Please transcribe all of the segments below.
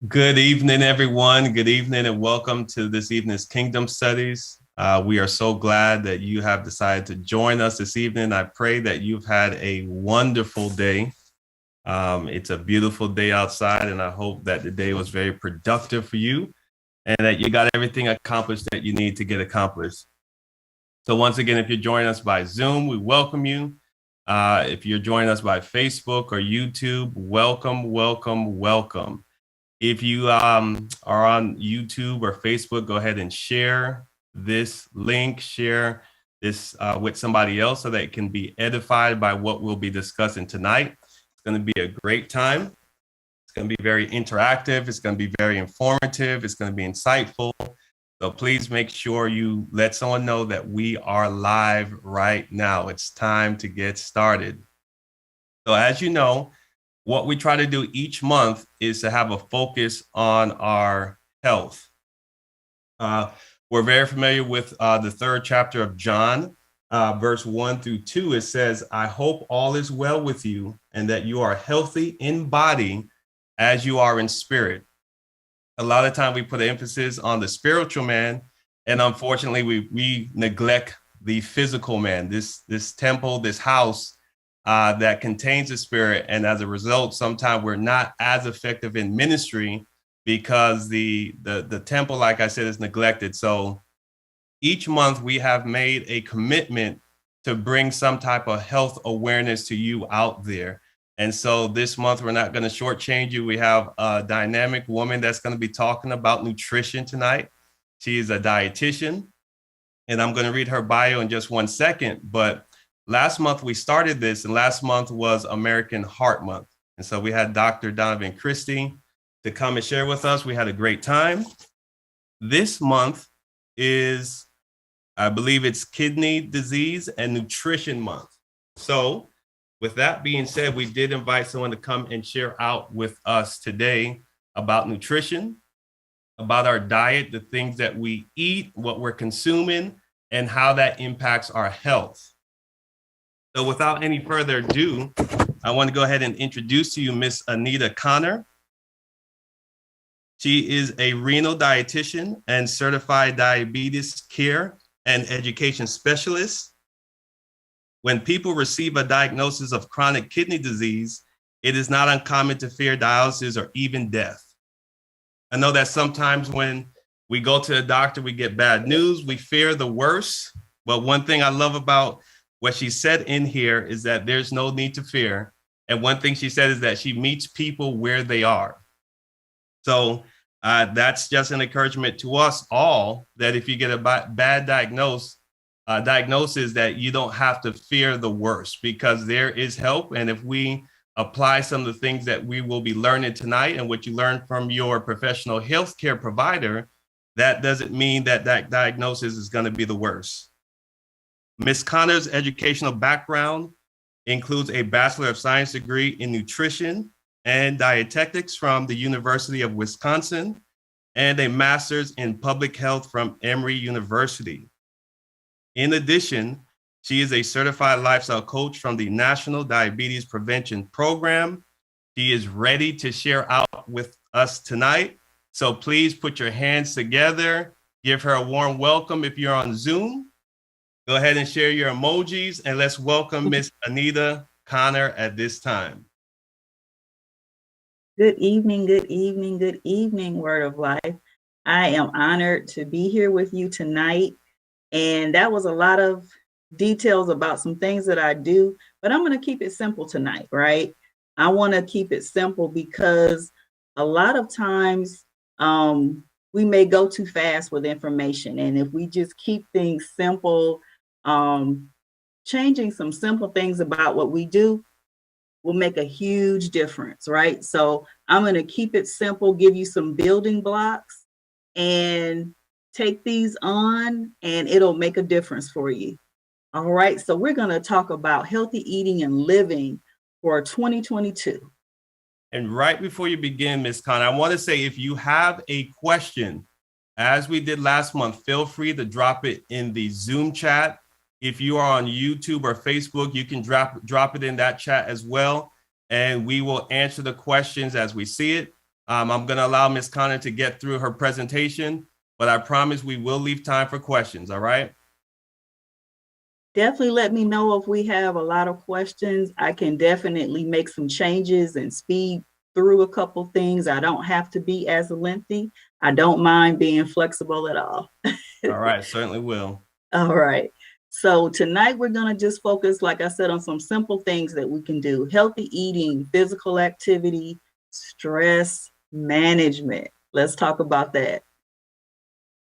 Good evening, everyone. Good evening, and welcome to this evening's Kingdom Studies. We are so glad that you have decided to join us this evening. I pray that you've had a wonderful day. It's a beautiful day outside, and I hope that the day was very productive for you and that you got everything accomplished that you need to get accomplished. So, once again, if you're joining us by Zoom, we welcome you. If you're joining us by Facebook or YouTube, welcome, welcome, welcome. If you are on YouTube or Facebook, go ahead and share this link, share this with somebody else so that it can be edified by what we'll be discussing tonight. It's going to be a great time. It's going to be very interactive. It's going to be very informative. It's going to be insightful. So please make sure you let someone know that we are live right now. It's time to get started. So as you know, what we try to do each month is to have a focus on our health. We're very familiar with the third chapter of John, verse 1-2. It says, I hope all is well with you and that you are healthy in body as you are in spirit. A lot of time we put emphasis on the spiritual man, and unfortunately we neglect the physical man, this temple, this house that contains the spirit. And as a result, sometimes we're not as effective in ministry because the temple, like I said, is neglected. So each month we have made a commitment to bring some type of health awareness to you out there. And so this month, we're not going to shortchange you. We have a dynamic woman that's going to be talking about nutrition tonight. She is a dietitian, and I'm going to read her bio in just 1 second. But last month we started this, and last month was American Heart Month. And so we had Dr. Donovan Christie to come and share with us. We had a great time. This month is, I believe it's Kidney Disease and Nutrition Month. So with that being said, we did invite someone to come and share out with us today about nutrition, about our diet, the things that we eat, what we're consuming, and how that impacts our health. So without any further ado, I want to go ahead and introduce to you Miss Anita Connor. She is a renal dietitian and certified diabetes care and education specialist. When people receive a diagnosis of chronic kidney disease, it is not uncommon to fear dialysis or even death. I know that sometimes when we go to the doctor, we get bad news, we fear the worst. But one thing I love about what she said in here is that there's no need to fear. And one thing she said is that she meets people where they are. So that's just an encouragement to us all that if you get a bad diagnosis, that you don't have to fear the worst because there is help. And if we apply some of the things that we will be learning tonight and what you learn from your professional healthcare provider, that doesn't mean that that diagnosis is going to be the worst. Ms. Connor's educational background includes a Bachelor of Science degree in nutrition and dietetics from the University of Wisconsin and a master's in public health from Emory University. In addition, she is a certified lifestyle coach from the National Diabetes Prevention Program. She is ready to share out with us tonight. So please put your hands together. Give her a warm welcome if you're on Zoom. Go ahead and share your emojis, and let's welcome Miss Anita Connor at this time. Good evening, good evening, good evening, Word of Life. I am honored to be here with you tonight. And that was a lot of details about some things that I do, but I'm going to keep it simple tonight, right? I want to keep it simple because a lot of times we may go too fast with information. And if we just keep things simple, changing some simple things about what we do will make a huge difference, right? So I'm going to keep it simple, give you some building blocks, and take these on and it'll make a difference for you. All right, so we're going to talk about healthy eating and living for 2022. And right before you begin, Ms. Connor, I want to say if you have a question, as we did last month, feel free to drop it in the Zoom chat. If you are on YouTube or Facebook, you can drop it in that chat as well. And we will answer the questions as we see it. I'm going to allow Ms. Connor to get through her presentation, but I promise we will leave time for questions, all right? Definitely let me know if we have a lot of questions. I can definitely make some changes and speed through a couple things. I don't have to be as lengthy. I don't mind being flexible at all. All right, certainly will. All right. So tonight we're going to just focus, like I said, on some simple things that we can do. Healthy eating, physical activity, stress management. Let's talk about that.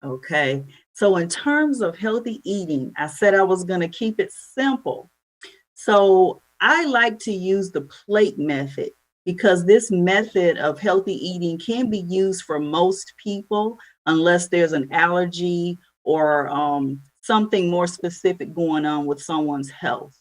Okay. So in terms of healthy eating, I said I was going to keep it simple. So I like to use the plate method because this method of healthy eating can be used for most people unless there's an allergy or something more specific going on with someone's health.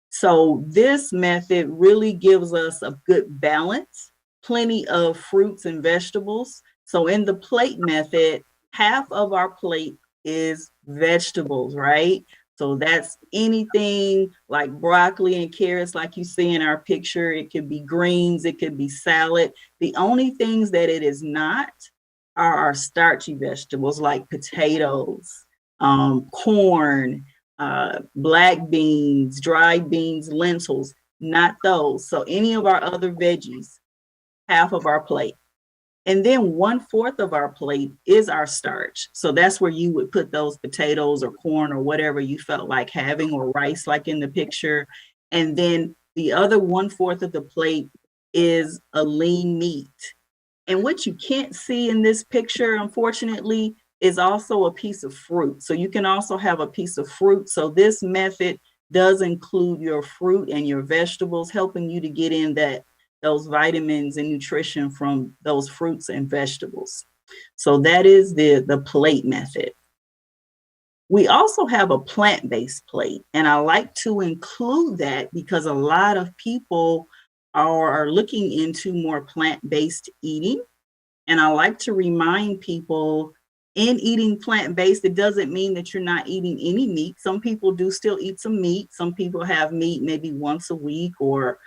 So this method really gives us a good balance, plenty of fruits and vegetables. So in the plate method, half of our plate is vegetables, right? So that's anything like broccoli and carrots, like you see in our picture. It could be greens, it could be salad. The only things that it is not are our starchy vegetables like potatoes, corn, black beans, dried beans, lentils, not those. So any of our other veggies, half of our plate. And then 1/4 of our plate is our starch. So that's where you would put those potatoes or corn or whatever you felt like having, or rice, like in the picture. And then the other 1/4 of the plate is a lean meat. And what you can't see in this picture, unfortunately, is also a piece of fruit. So you can also have a piece of fruit. So this method does include your fruit and your vegetables, helping you to get in those vitamins and nutrition from those fruits and vegetables. So that is the plate method. We also have a plant-based plate, and I like to include that because a lot of people are looking into more plant-based eating. And I like to remind people, in eating plant-based, it doesn't mean that you're not eating any meat. Some people do still eat some meat. Some people have meat maybe once a week, or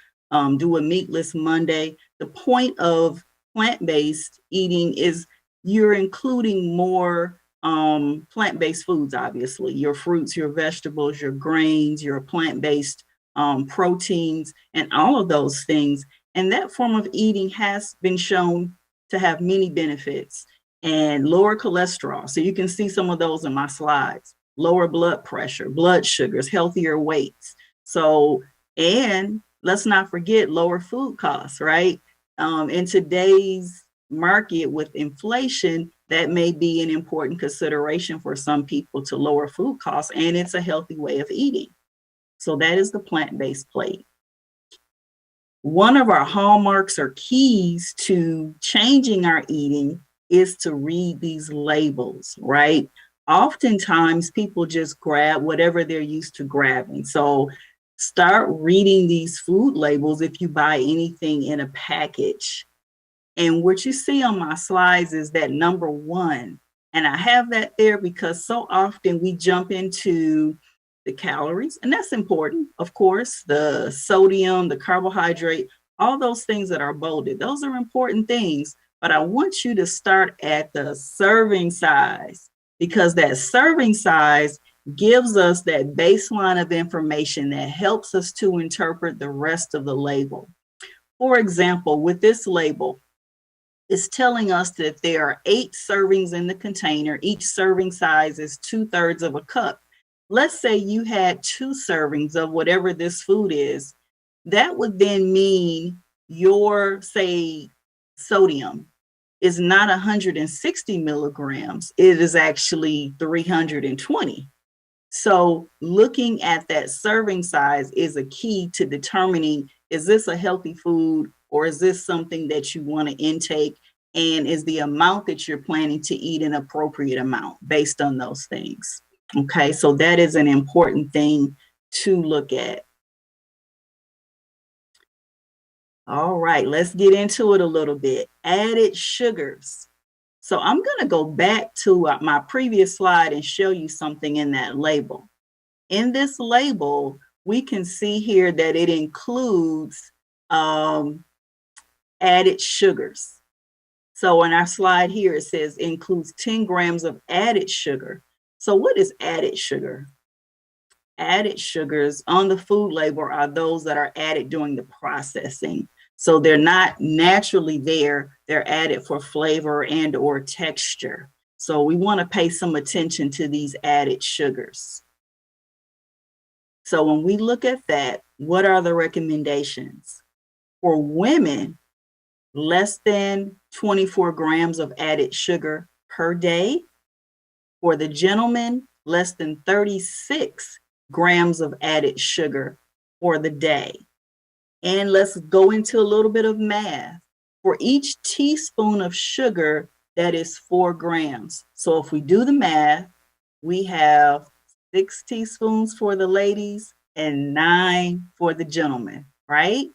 do a meatless Monday. The point of plant-based eating is you're including more plant-based foods, obviously, your fruits, your vegetables, your grains, your plant-based proteins, and all of those things. And that form of eating has been shown to have many benefits, and lower cholesterol. So you can see some of those in my slides. Lower blood pressure, blood sugars, healthier weights. So, and let's not forget lower food costs, right? In today's market with inflation, that may be an important consideration for some people to lower food costs, and it's a healthy way of eating. So that is the plant-based plate. One of our hallmarks or keys to changing our eating is to read these labels, right? Oftentimes people just grab whatever they're used to grabbing. So start reading these food labels if you buy anything in a package. And what you see on my slides is that number one. And I have that there because so often we jump into the calories, and that's important, of course, the sodium, the carbohydrate, all those things that are bolded, those are important things. But I want you to start at the serving size, because that serving size gives us that baseline of information that helps us to interpret the rest of the label. For example, with this label, it's telling us that there are 8 servings in the container. Each serving size is 2/3 of a cup. Let's say you had 2 servings of whatever this food is. That would then mean your, say, sodium is not 160 milligrams. It is actually 320. So looking at that serving size is a key to determining, is this a healthy food, or is this something that you want to intake? And is the amount that you're planning to eat an appropriate amount based on those things? Okay, so that is an important thing to look at. All right, let's get into it a little bit. Added sugars. So I'm going to go back to my previous slide and show you something in that label. In this label, we can see here that it includes added sugars. So on our slide here, it says includes 10 grams of added sugar. So what is added sugar? Added sugars on the food label are those that are added during the processing. So they're not naturally there. They're added for flavor and or texture. So we want to pay some attention to these added sugars. So when we look at that, what are the recommendations? For women, less than 24 grams of added sugar per day. For the gentleman, less than 36 grams of added sugar for the day. And let's go into a little bit of math. For each teaspoon of sugar, that is 4 grams. So if we do the math, we have 6 teaspoons for the ladies and 9 for the gentlemen, right?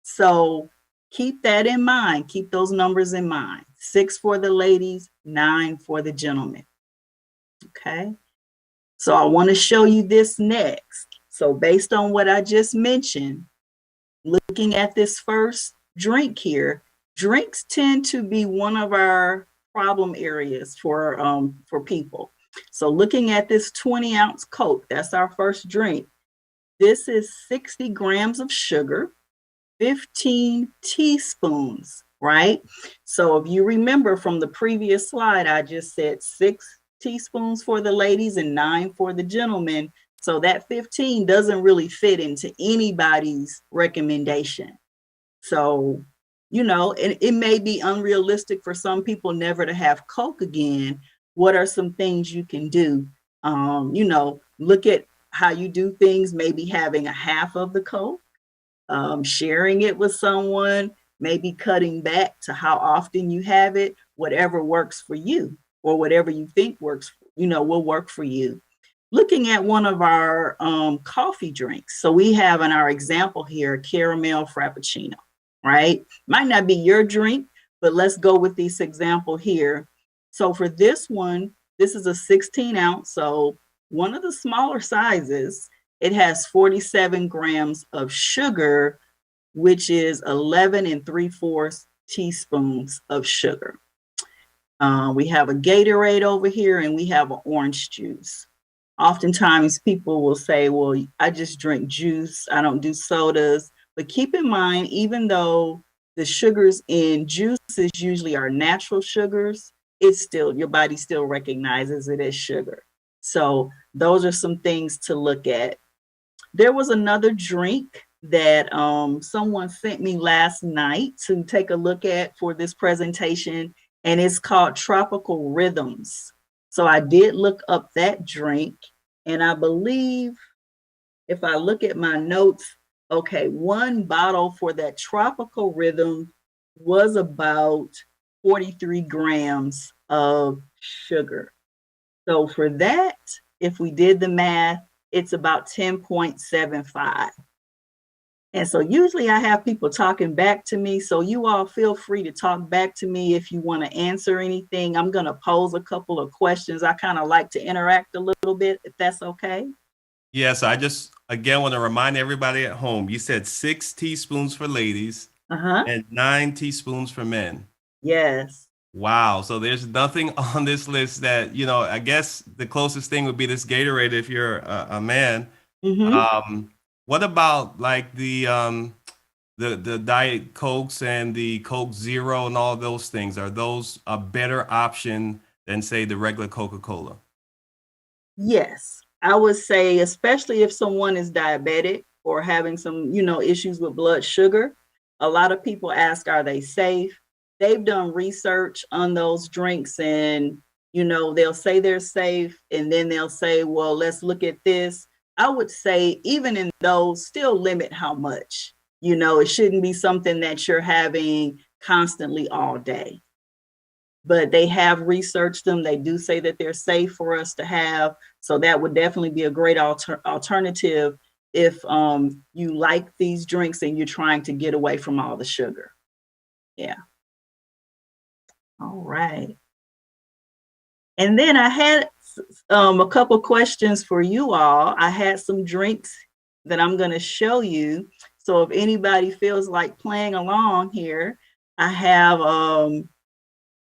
So keep that in mind. Keep those numbers in mind. 6 for the ladies, 9 for the gentlemen. Okay. So I want to show you this next. So based on what I just mentioned, looking at this first drink here, drinks tend to be one of our problem areas for people. So looking at this 20-ounce Coke, that's our first drink. This is 60 grams of sugar, 15 teaspoons, right? So if you remember from the previous slide, I just said 6 teaspoons for the ladies and 9 for the gentlemen. So that 15 doesn't really fit into anybody's recommendation. So, you know, it may be unrealistic for some people never to have Coke again. What are some things you can do? You know, look at how you do things, maybe having a half of the Coke, sharing it with someone, maybe cutting back to how often you have it, whatever works for you or whatever you think works, you know, will work for you. Looking at one of our coffee drinks. So we have in our example here, caramel frappuccino, right? Might not be your drink, but let's go with this example here. So for this one, this is a 16 ounce, so one of the smaller sizes. It has 47 grams of sugar, which is 11 3/4 teaspoons of sugar. We have a Gatorade over here, and we have an orange juice. Oftentimes people will say, well, I just drink juice, I don't do sodas. But keep in mind, even though the sugars in juices usually are natural sugars, it's still, your body still recognizes it as sugar. So those are some things to look at. There was another drink that someone sent me last night to take a look at for this presentation, and it's called Tropical Rhythms. So I did look up that drink, and I believe if I look at my notes, okay, one bottle for that Tropical Rhythm was about 43 grams of sugar. So for that, if we did the math, it's about 10.75. And so usually I have people talking back to me. So you all feel free to talk back to me if you want to answer anything. I'm going to pose a couple of questions. I kind of like to interact a little bit, if that's okay. Yes, I just again want to remind everybody at home. You said 6 teaspoons for ladies Uh-huh. and 9 teaspoons for men. Yes. Wow. So there's nothing on this list that, you know, I guess the closest thing would be this Gatorade if you're a man. Mm-hmm. Um, what about like the Diet Cokes and the Coke Zero and all those things? Are those a better option than say the regular Coca-Cola? Yes. I would say, especially if someone is diabetic or having some, you know, issues with blood sugar, a lot of people ask, are they safe? They've done research on those drinks and, you know, they'll say they're safe and then they'll say, well, let's look at this. I would say, even in those, still limit how much. You know, it shouldn't be something that you're having constantly all day. But they have researched them. They do say that they're safe for us to have. So that would definitely be a great alternative if you like these drinks and you're trying to get away from all the sugar. Yeah. All right. And then I had a couple questions for you all. I had some drinks that I'm going to show you. So if anybody feels like playing along here, I have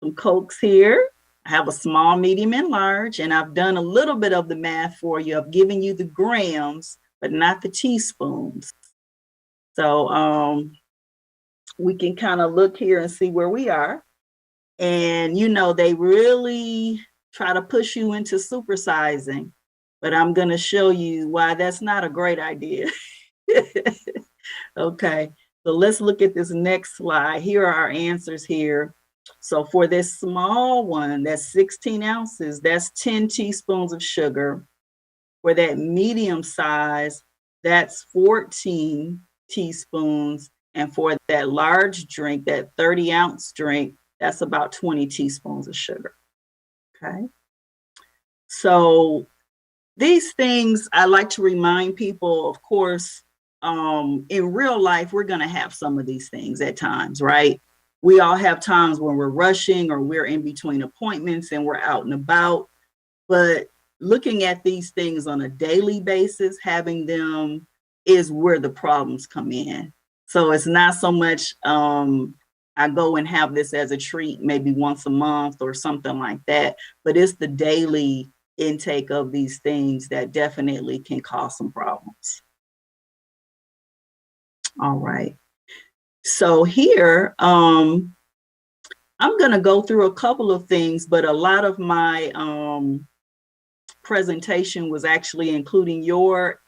some Cokes here. I have a small, medium, and large, and I've done a little bit of the math for you. I've given you the grams, but not the teaspoons. So we can kind of look here and see where we are. And, they really try to push you into supersizing, but I'm going to show you why that's not a great idea. Okay, so let's look at this next slide. Here are our answers here. So for this small one, that's 16 ounces, that's 10 teaspoons of sugar. For that medium size, that's 14 teaspoons. And for that large drink, that 30-ounce drink, that's about 20 teaspoons of sugar. Okay. So these things I like to remind people, of course, in real life, we're going to have some of these things at times, right? We all have times when we're rushing or we're in between appointments and we're out and about. But looking at these things on a daily basis, having them is where the problems come in. So it's not so much I go and have this as a treat maybe once a month or something like that, but it's the daily intake of these things that definitely can cause some problems. All right. So here, I'm going to go through a couple of things, but a lot of my presentation was actually including your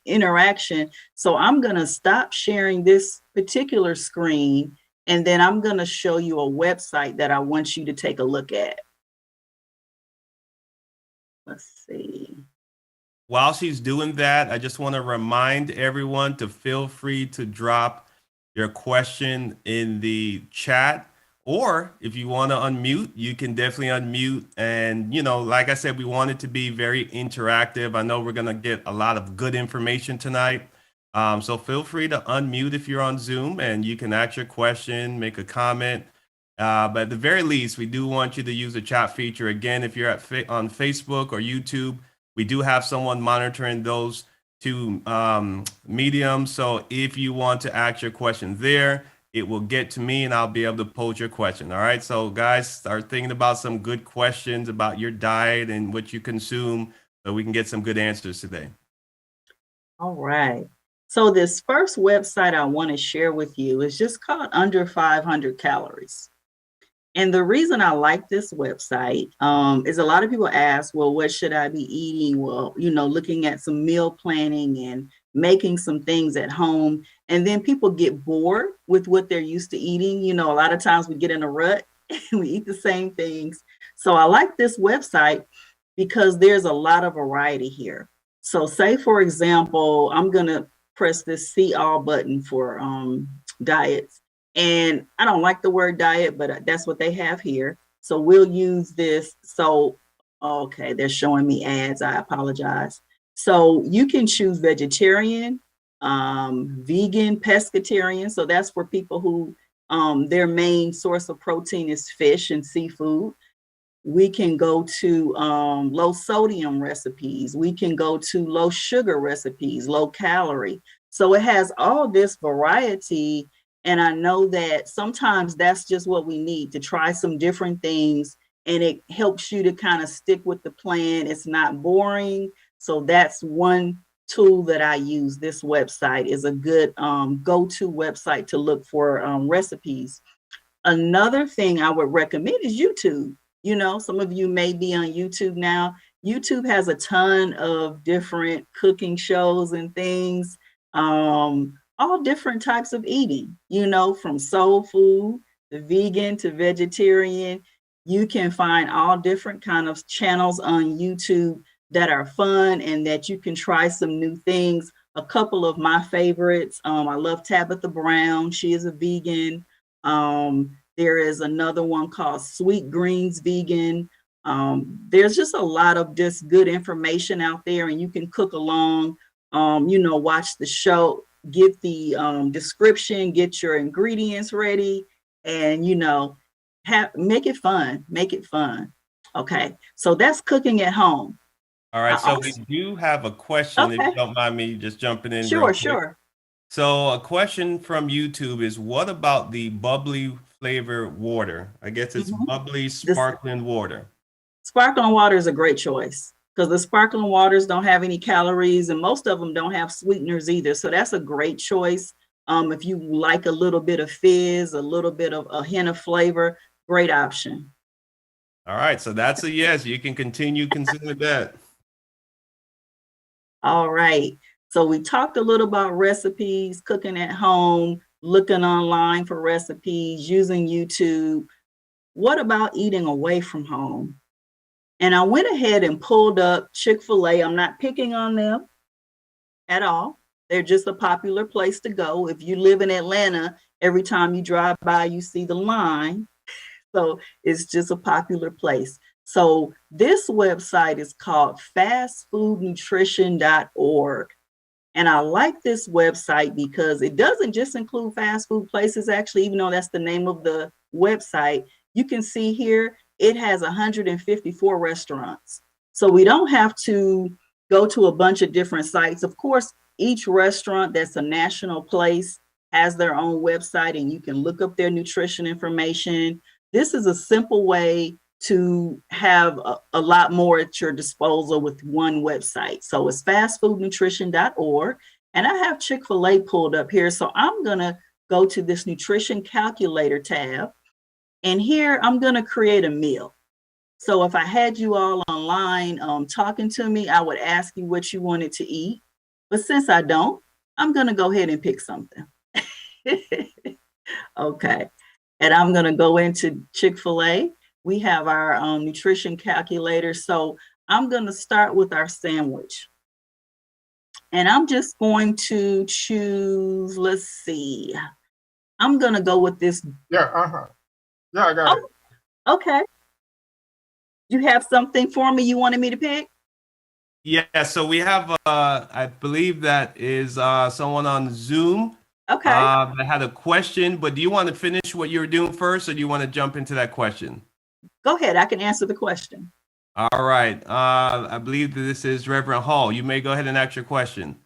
interaction. So I'm going to stop sharing this particular screen, and then I'm going to show you a website that I want you to take a look at. Let's see. While she's doing that, I just want to remind everyone to feel free to drop your question in the chat. Or if you want to unmute, you can definitely unmute. And, like I said, we want it to be very interactive. I know we're going to get a lot of good information tonight. So feel free to unmute if you're on Zoom and you can ask your question, make a comment. But at the very least, we do want you to use the chat feature. Again, if you're on Facebook or YouTube, we do have someone monitoring those two mediums. So if you want to ask your question there, it will get to me and I'll be able to pose your question. All right. So guys, start thinking about some good questions about your diet and what you consume so we can get some good answers today. All right. So this first website I want to share with you is just called Under 500 Calories. And the reason I like this website is a lot of people ask, well, what should I be eating? Well, looking at some meal planning and making some things at home. And then people get bored with what they're used to eating. A lot of times we get in a rut and we eat the same things. So I like this website because there's a lot of variety here. So say, for example, I'm going to press this see all button for diets. And I don't like the word diet, but that's what they have here. So we'll use this. So, okay, they're showing me ads. I apologize. So you can choose vegetarian, vegan, pescatarian. So that's for people who their main source of protein is fish and seafood. We can go to low sodium recipes. We can go to low sugar recipes, low calorie. So it has all this variety. And I know that sometimes that's just what we need to try some different things. And it helps you to kind of stick with the plan. It's not boring. So that's one tool that I use. This website is a good go-to website to look for recipes. Another thing I would recommend is YouTube. Some of you may be on YouTube now. YouTube has a ton of different cooking shows and things, all different types of eating, from soul food to vegan to vegetarian. You can find all different kind of channels on YouTube that are fun and that you can try some new things. A couple of my favorites, I love Tabitha Brown. She is a vegan. There is another one called Sweet Greens Vegan. There's just a lot of just good information out there, and you can cook along, watch the show, get the description, get your ingredients ready, and, make it fun. Make it fun. Okay, so that's cooking at home. All right. So we do have a question, if you don't mind me just jumping in real quick. Sure. So a question from YouTube is, what about the bubbly flavored water. I guess it's Mhm. bubbly, This sparkling water. sparkling water is a great choice because the sparkling waters don't have any calories and most of them don't have sweeteners either. So that's a great choice. If you like a little bit of fizz, a little bit of a hint of flavor, great option. All right, so that's a yes. You can continue consuming that. All right. So we talked a little about recipes, cooking at home, looking online for recipes, using YouTube. What about eating away from home? And I went ahead and pulled up Chick-fil-A. I'm not picking on them at all. They're just a popular place to go. If you live in Atlanta, every time you drive by, you see the line. So it's just a popular place. So this website is called fastfoodnutrition.org. And I like this website because it doesn't just include fast food places, actually, even though that's the name of the website. You can see here it has 154 restaurants. So we don't have to go to a bunch of different sites. Of course, each restaurant that's a national place has their own website and you can look up their nutrition information. This is a simple way to have a lot more at your disposal with one website. So it's fastfoodnutrition.org. And I have Chick-fil-A pulled up here. So I'm going to go to this nutrition calculator tab. And here I'm going to create a meal. So if I had you all online talking to me, I would ask you what you wanted to eat. But since I don't, I'm going to go ahead and pick something. Okay. And I'm going to go into Chick-fil-A. We have our nutrition calculator. So I'm going to start with our sandwich. And I'm just going to choose, let's see. I'm going to go with this. Yeah, yeah, I got it. Oh, okay. You have something for me you wanted me to pick? Yeah, so we have I believe that is someone on Zoom Okay. that had a question, but do you want to finish what you were doing first or do you want to jump into that question? Go ahead. I can answer the question. All right. I believe that this is Reverend Hall. You may go ahead and ask your question.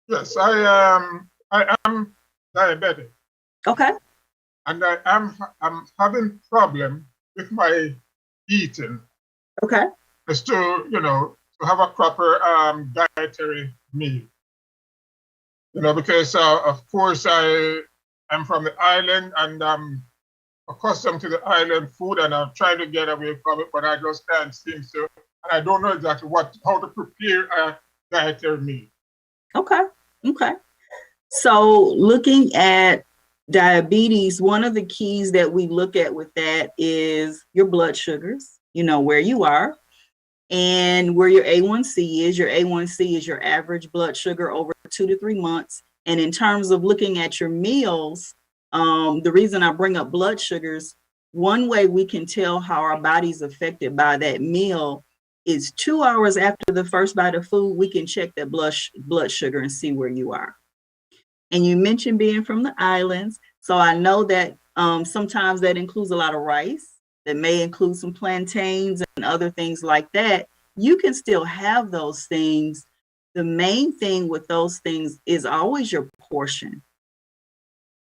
Yes, I am diabetic, Okay. and I'm having problem with my eating. Okay. Is to have a proper dietary meal. Because of course I'm from the island and I'm accustomed to the island food, and I'm trying to get away from it, but I just can't seem to, and I don't know exactly how to prepare a dietary meal. Okay. Okay. So looking at diabetes, one of the keys that we look at with that is your blood sugars, where you are and where your A1C is. Your A1C is your average blood sugar over 2 to 3 months. And in terms of looking at your meals, the reason I bring up blood sugars, one way we can tell how our body's affected by that meal is 2 hours after the first bite of food, we can check that blood sugar and see where you are. And you mentioned being from the islands. So I know that sometimes that includes a lot of rice, that may include some plantains and other things like that. You can still have those things. The main thing with those things is always your portion.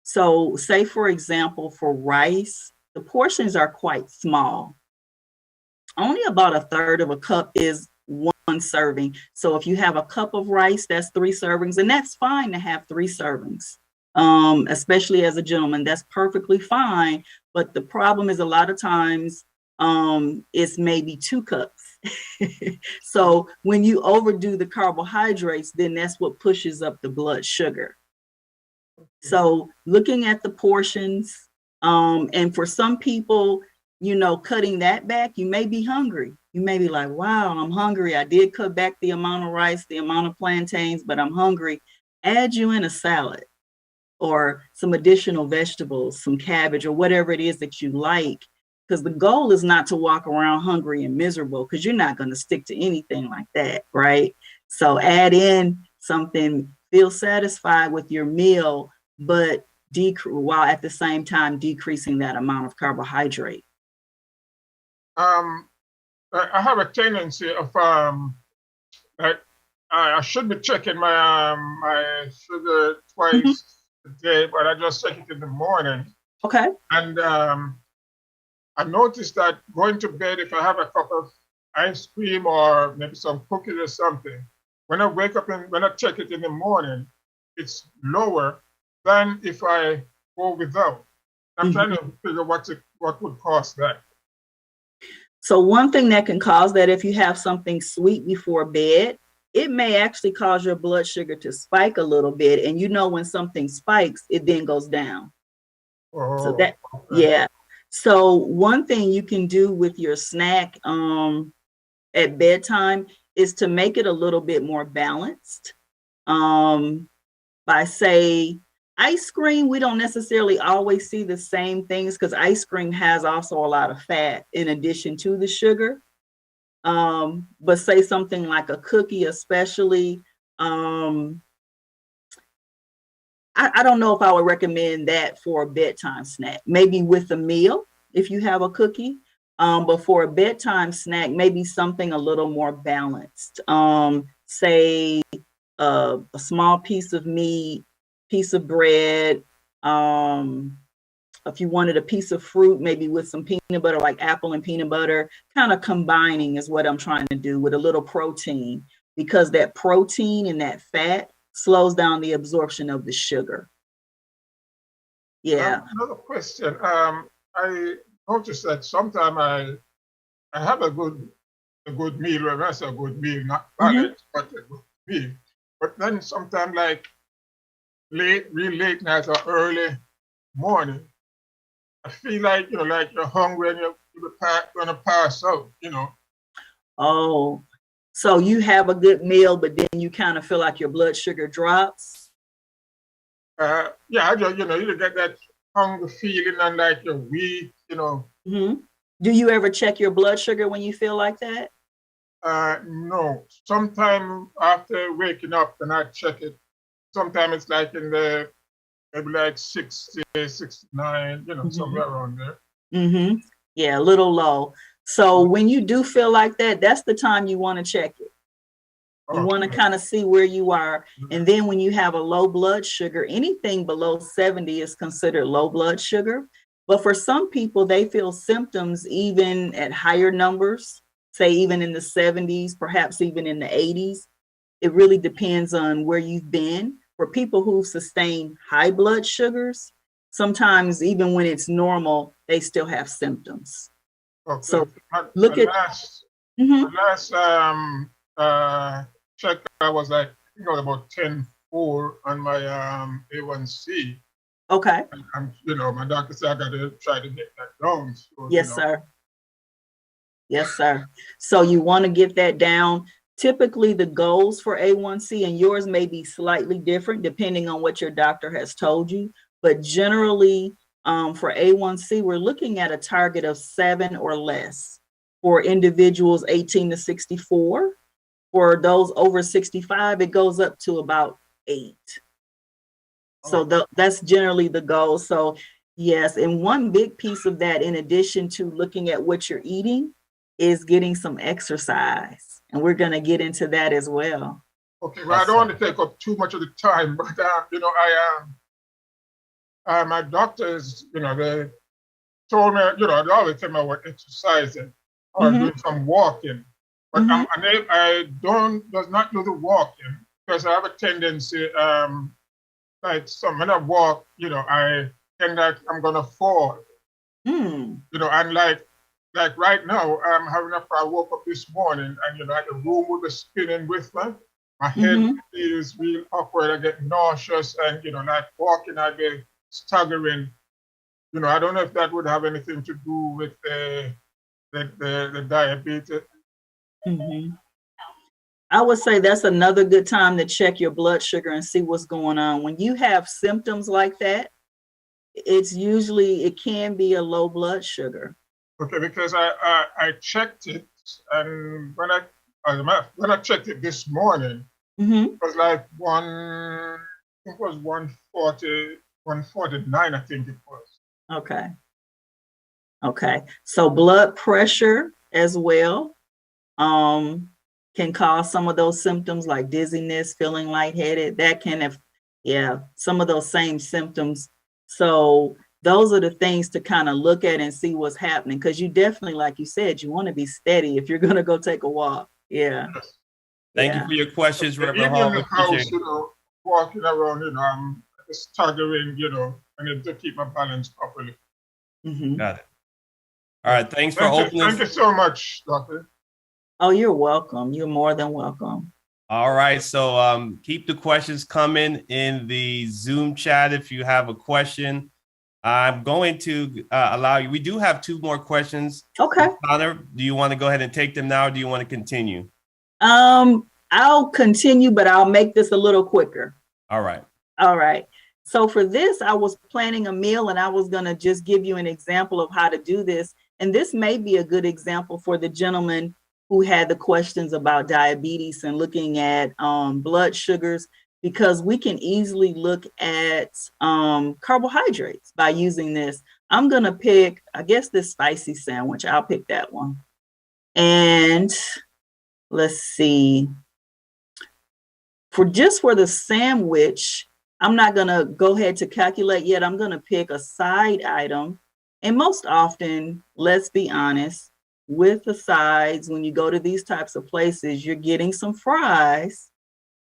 So say, for example, for rice, the portions are quite small. Only about a third of a cup is one serving. So if you have a cup of rice, that's 3 servings, and that's fine to have 3 servings. Especially as a gentleman, that's perfectly fine. But the problem is a lot of times it's maybe 2 cups. So when you overdo the carbohydrates, then that's what pushes up the blood sugar. So looking at the portions, and for some people, cutting that back, you may be hungry. You may be like, wow, I'm hungry. I did cut back the amount of rice, the amount of plantains, but I'm hungry. Add you in a salad or some additional vegetables, some cabbage or whatever it is that you like. Because the goal is not to walk around hungry and miserable, because you're not going to stick to anything like that, right? So add in something, feel satisfied with your meal, but while at the same time decreasing that amount of carbohydrate. I have a tendency of I should be checking my my sugar twice a day, but I just check it in the morning. Okay. And I noticed that going to bed, if I have a cup of ice cream or maybe some cookies or something, when I wake up and when I check it in the morning, it's lower than if I go without. I'm trying to figure what would cause that. So one thing that can cause that, if you have something sweet before bed, it may actually cause your blood sugar to spike a little bit. And you know, when something spikes, it then goes down. So Oh, that, okay. yeah. So one thing you can do with your snack at bedtime is to make it a little bit more balanced. By, say, ice cream, we don't necessarily always see the same things because ice cream has also a lot of fat in addition to the sugar. But say something like a cookie, especially, I don't know if I would recommend that for a bedtime snack. Maybe with a meal, if you have a cookie. But for a bedtime snack, maybe something a little more balanced. Say a small piece of meat, piece of bread. If you wanted a piece of fruit, maybe with some peanut butter, like apple and peanut butter, kind of combining is what I'm trying to do with a little protein, because that protein and that fat slows down the absorption of the sugar. Yeah. Another question. I noticed that sometimes I have a good meal, when I say a good meal, not balanced, but a good meal. But then sometimes like real late night or early morning, I feel like, like you're hungry and you're gonna pass out, Oh, so you have a good meal, but then you kind of feel like your blood sugar drops? Yeah, I just, you get that hungry feeling and like you're weak, Do you ever check your blood sugar when you feel like that? No. Sometime after waking up, and I check it. Sometimes it's like in the maybe like 60, 69, somewhere around there. Yeah, a little low. So when you do feel like that, that's the time you want to check it. You want to kind of see where you are. And then when you have a low blood sugar, anything below 70 is considered low blood sugar. But for some people, they feel symptoms even at higher numbers, say even in the 70s, perhaps even in the 80s. It really depends on where you've been. For people who sustain high blood sugars, sometimes even when it's normal, they still have symptoms. Okay. So look at the last check. I was like, I think I was about 10.4 on my A1C. Okay. And my doctor said I got to try to get that down. So, yes, sir. Yes, sir. So you want to get that down. Typically, the goals for A1C, and yours may be slightly different depending on what your doctor has told you, but generally for A1C, we're looking at a target of 7 or less for individuals 18 to 64. For those over 65, it goes up to about 8. So that's generally the goal. So yes, and one big piece of that, in addition to looking at what you're eating, is getting some exercise. And we're going to get into that as well. Okay, well, I don't want to take up too much of the time, but my doctors, they told me, they always tell me about exercising or doing some walking. But I does not do the walking because I have a tendency, like when I walk, I think that I'm gonna fall. And like right now, I'm having I woke up this morning and like the room will be spinning with me. My head feels real awkward. I get nauseous and like walking, I get staggering. I don't know if that would have anything to do with the diabetes. I would say that's another good time to check your blood sugar and see what's going on. When you have symptoms like that, it can be a low blood sugar. Okay, because I checked it, and when I checked it this morning, it was like it was 140, 149, I think it was. Okay. So blood pressure as well can cause some of those symptoms like dizziness, feeling lightheaded. That can have, some of those same symptoms. So those are the things to kind of look at and see what's happening. Because you definitely, like you said, you want to be steady if you're going to go take a walk. Yeah. Yes. Thank you Yeah. for your questions, But Reverend even in Hall. We the appreciate house, it. walking around, I'm staggering, I need to keep my balance properly. Mm-hmm. Got it. All right. Thanks for opening. Thank you so much, Doctor. Oh, you're welcome. You're more than welcome. All right. So keep the questions coming in the Zoom chat if you have a question. I'm going to allow you. We do have 2 more questions. Okay. Connor, do you want to go ahead and take them now, or do you want to continue? I'll continue, but I'll make this a little quicker. All right. All right. So for this, I was planning a meal and I was going to just give you an example of how to do this. And this may be a good example for the gentleman who had the questions about diabetes and looking at blood sugars, because we can easily look at carbohydrates by using this. I'm going to pick, I guess, this spicy sandwich. I'll pick that one. And let's see. For the sandwich, I'm not going to go ahead to calculate yet. I'm going to pick a side item. And most often, let's be honest, with the sides, when you go to these types of places, you're getting some fries.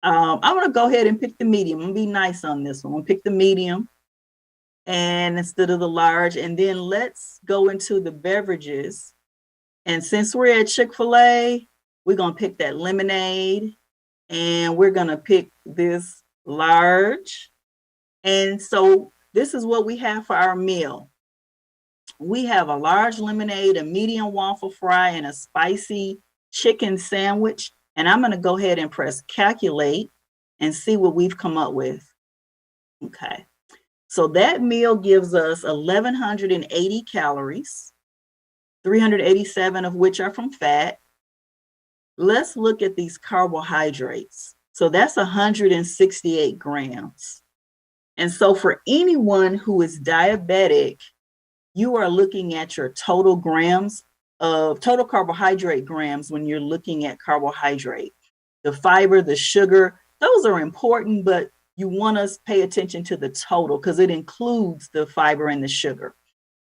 I'm going to go ahead and pick the medium. I'm going to be nice on this one. I'm going to pick the medium and instead of the large. And then let's go into the beverages. And since we're at Chick-fil-A, we're going to pick that lemonade. And we're going to pick this large. And so this is what we have for our meal. We have a large lemonade, a medium waffle fry, and a spicy chicken sandwich. And I'm going to go ahead and press calculate and see what we've come up with. Okay. So that meal gives us 1,180 calories, 387 of which are from fat. Let's look at these carbohydrates. So that's 168 grams. And so for anyone who is diabetic, you are looking at your total carbohydrate grams when you're looking at carbohydrate. The fiber, the sugar, those are important, but you want to pay attention to the total because it includes the fiber and the sugar.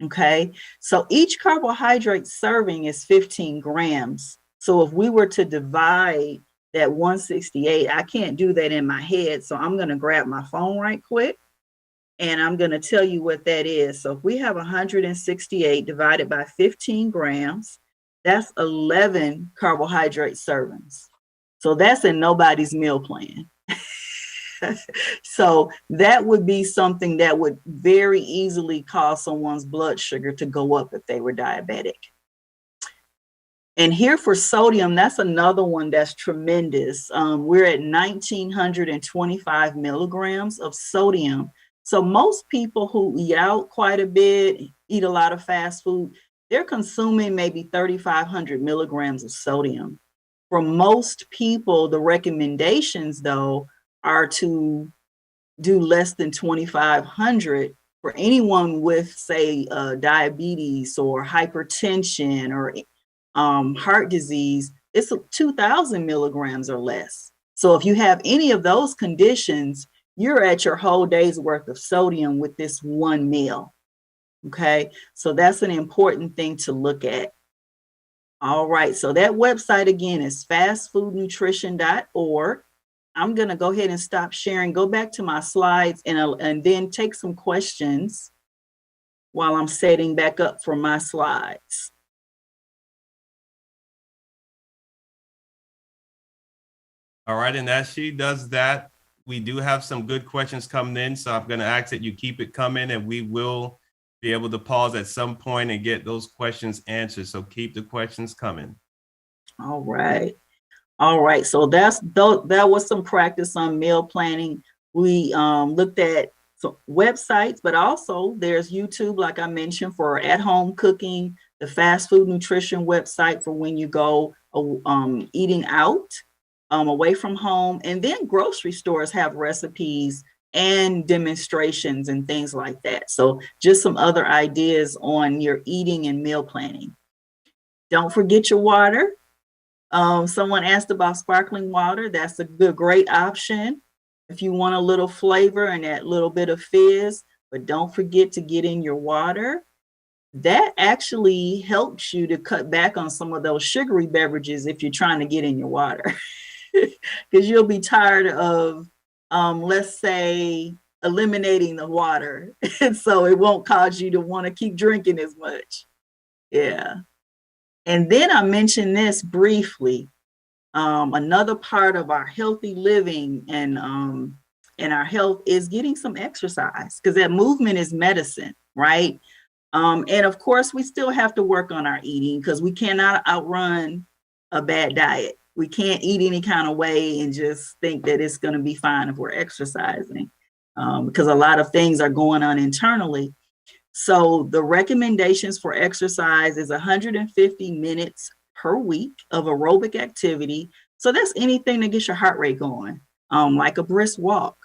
Okay, so each carbohydrate serving is 15 grams. So if we were to divide that 168, I can't do that in my head. So I'm going to grab my phone right quick and I'm going to tell you what that is. So if we have 168 divided by 15 grams, that's 11 carbohydrate servings. So that's in nobody's meal plan. So that would be something that would very easily cause someone's blood sugar to go up if they were diabetic. And here for sodium, that's another one that's tremendous. We're at 1,925 milligrams of sodium. So most people who eat out quite a bit, eat a lot of fast food, they're consuming maybe 3,500 milligrams of sodium. For most people, the recommendations, though, are to do less than 2,500. For anyone with, say, diabetes or hypertension or heart disease, it's 2,000 milligrams or less. So if you have any of those conditions, you're at your whole day's worth of sodium with this one meal. Okay, so that's an important thing to look at. All right, so that website again is fastfoodnutrition.org. I'm going to go ahead and stop sharing, go back to my slides and then take some questions while I'm setting back up for my slides. All right, and as she does that, we do have some good questions coming in. So I'm going to ask that you keep it coming and we will be able to pause at some point and get those questions answered. So keep the questions coming. All right. All right. So that was some practice on meal planning. We looked at some websites, but also there's YouTube, like I mentioned, for at-home cooking, the fast food nutrition website for when you go eating out away from home. And then grocery stores have recipes and demonstrations and things like that. So just some other ideas on your eating and meal planning. Don't forget your water. Someone asked about sparkling water. That's a great option. If you want a little flavor and that little bit of fizz, but don't forget to get in your water. That actually helps you to cut back on some of those sugary beverages if you're trying to get in your water. Because you'll be tired of, let's say, eliminating the water. And so it won't cause you to want to keep drinking as much. Yeah. And then I mentioned this briefly. Another part of our healthy living and our health is getting some exercise, because that movement is medicine, right? And of course, we still have to work on our eating, because we cannot outrun a bad diet. We can't eat any kind of way and just think that it's going to be fine if we're exercising, because a lot of things are going on internally. So the recommendations for exercise is 150 minutes per week of aerobic activity. So that's anything that gets your heart rate going, like a brisk walk,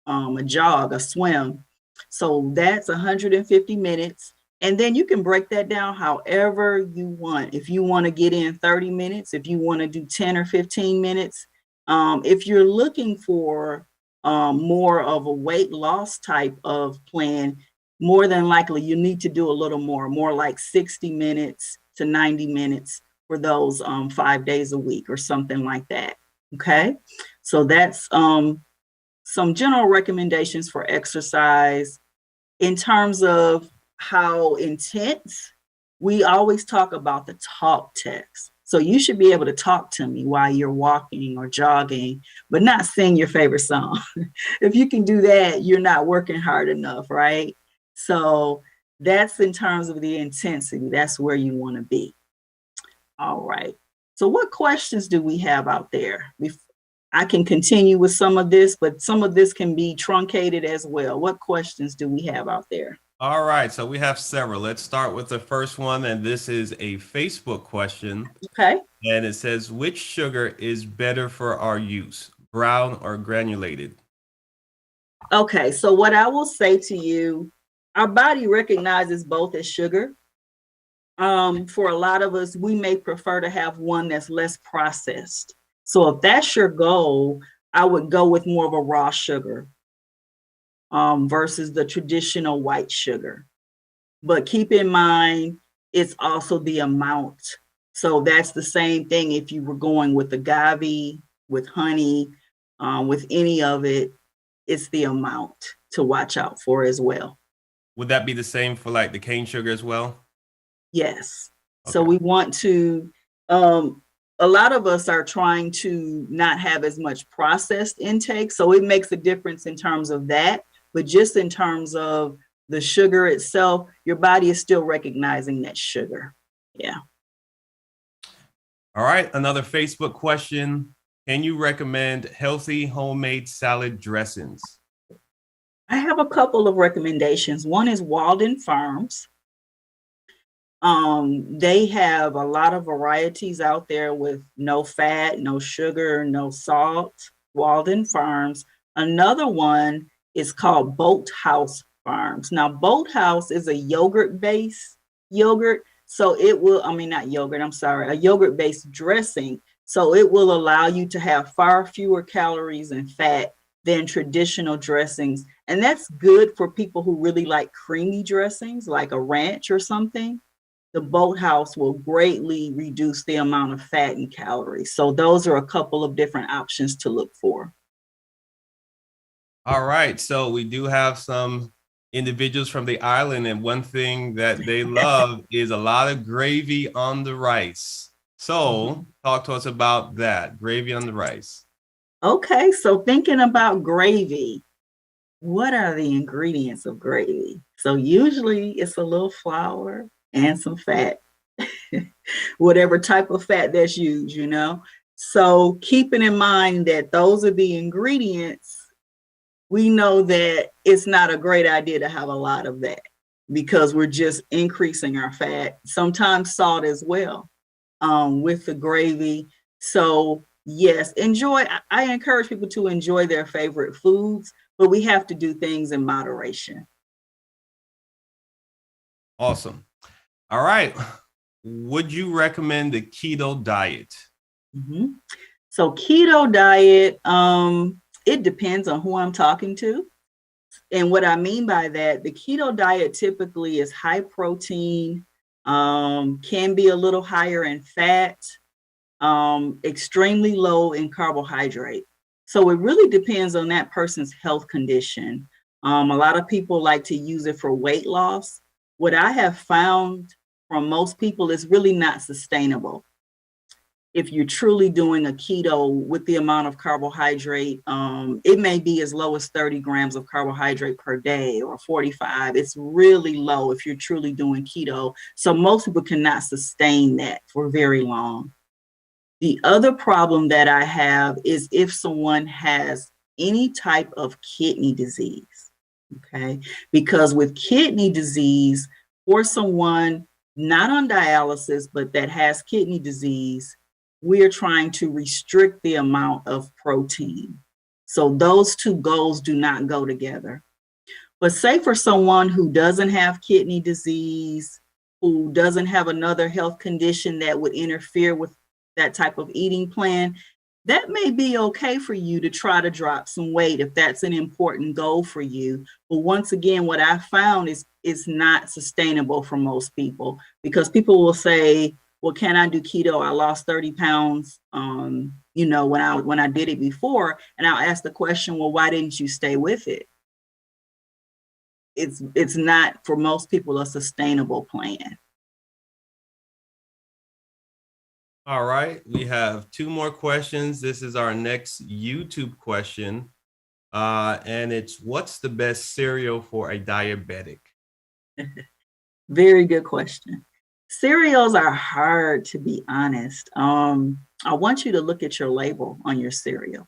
a jog, a swim. So that's 150 minutes. And then you can break that down however you want. If you want to get in 30 minutes, if you want to do 10 or 15 minutes, if you're looking for more of a weight loss type of plan, more than likely you need to do a little more like 60 minutes to 90 minutes for those 5 days a week or something like that. Okay, so that's some general recommendations for exercise. In terms of how intense, we always talk about the talk text. So you should be able to talk to me while you're walking or jogging, but not sing your favorite song. If you can do that, you're not working hard enough, right? So that's in terms of the intensity. That's where you want to be. All right. So what questions do we have out there? I can continue with some of this, but some of this can be truncated as well. What questions do we have out there? All right, so we have several. Let's start with the first one, and this is a Facebook question. Okay. And it says, which sugar is better for our use, brown or granulated? Okay, so what I will say to you, our body recognizes both as sugar. For a lot of us, we may prefer to have one that's less processed. So if that's your goal, I would go with more of a raw sugar versus the traditional white sugar. But keep in mind, it's also the amount. So that's the same thing if you were going with agave, with honey, with any of it, it's the amount to watch out for as well. Would that be the same for like the cane sugar as well? Yes. Okay. So we want to, a lot of us are trying to not have as much processed intake. So it makes a difference in terms of that. But just in terms of the sugar itself, your body is still recognizing that sugar. Yeah. All right. Another Facebook question. Can you recommend healthy homemade salad dressings? I have a couple of recommendations. One is Walden Farms. They have a lot of varieties out there with no fat, no sugar, no salt. Walden Farms. Another one is called Boathouse Farms. Now, Boathouse is a yogurt-based yogurt. So it will, not yogurt, I'm sorry, a yogurt-based dressing. So it will allow you to have far fewer calories and fat than traditional dressings. And that's good for people who really like creamy dressings, like a ranch or something. The Boathouse will greatly reduce the amount of fat and calories. So those are a couple of different options to look for. All right. So we do have some individuals from the island, and one thing that they love is a lot of gravy on the rice. So talk to us about that, gravy on the rice. Okay, so thinking about gravy, what are the ingredients of gravy? So usually it's a little flour and some fat, whatever type of fat that's used, So keeping in mind that those are the ingredients, we know that it's not a great idea to have a lot of that because we're just increasing our fat, sometimes salt as well with the gravy. So yes, I encourage people to enjoy their favorite foods, but we have to do things in moderation. Awesome. All right. Would you recommend the keto diet? Mm-hmm. So keto diet, it depends on who I'm talking to. And what I mean by that, the keto diet typically is high protein, can be a little higher in fat, extremely low in carbohydrate. So it really depends on that person's health condition. A lot of people like to use it for weight loss. What I have found from most people is really not sustainable. If you're truly doing a keto with the amount of carbohydrate, it may be as low as 30 grams of carbohydrate per day or 45. It's really low if you're truly doing keto. So most people cannot sustain that for very long. The other problem that I have is if someone has any type of kidney disease, okay? Because with kidney disease, for someone not on dialysis, but that has kidney disease, we're trying to restrict the amount of protein. So those two goals do not go together. But say for someone who doesn't have kidney disease, who doesn't have another health condition that would interfere with that type of eating plan, that may be okay for you to try to drop some weight if that's an important goal for you. But once again, what I found is it's not sustainable for most people, because people will say, well, can I do keto? I lost 30 pounds, you know, when I did it before. And I'll ask the question, well, why didn't you stay with it? It's not for most people a sustainable plan. All right, we have two more questions. This is our next YouTube question. And it's, what's the best cereal for a diabetic? Very good question. Cereals are hard, to be honest. I want you to look at your label on your cereal,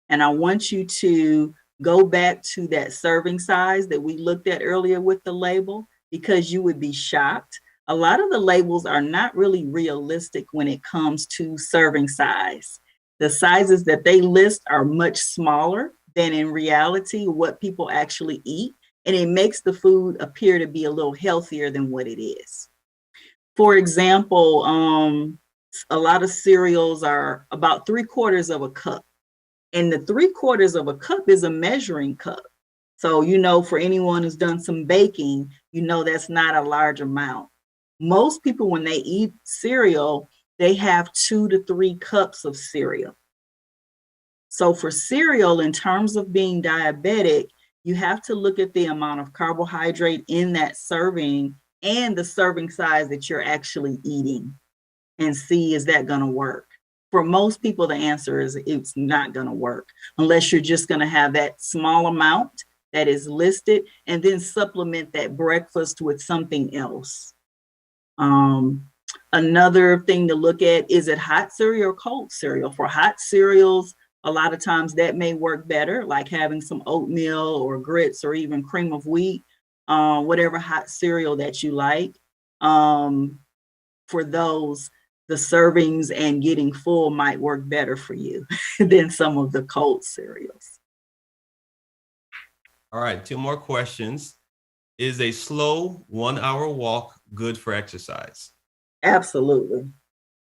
and I want you to go back to that serving size that we looked at earlier with the label, because you would be shocked. A lot of the labels are not really realistic when it comes to serving size. The sizes that they list are much smaller than in reality what people actually eat, and it makes the food appear to be a little healthier than what it is. For example, a lot of cereals are about 3/4 of a cup, and the 3/4 of a cup is a measuring cup. So, you know, for anyone who's done some baking, you know that's not a large amount. Most people, when they eat cereal, they have 2 to 3 cups of cereal. So for cereal, in terms of being diabetic, you have to look at the amount of carbohydrate in that serving and the serving size that you're actually eating, and see, is that going to work? For most people, the answer is it's not going to work unless you're just going to have that small amount that is listed and then supplement that breakfast with something else. Another thing to look at, is it hot cereal or cold cereal? For hot cereals, a lot of times that may work better, like having some oatmeal or grits or even cream of wheat, whatever hot cereal that you like. For those, the servings and getting full might work better for you than some of the cold cereals. All right, two more questions. Is a slow 1 hour walk good for exercise? Absolutely.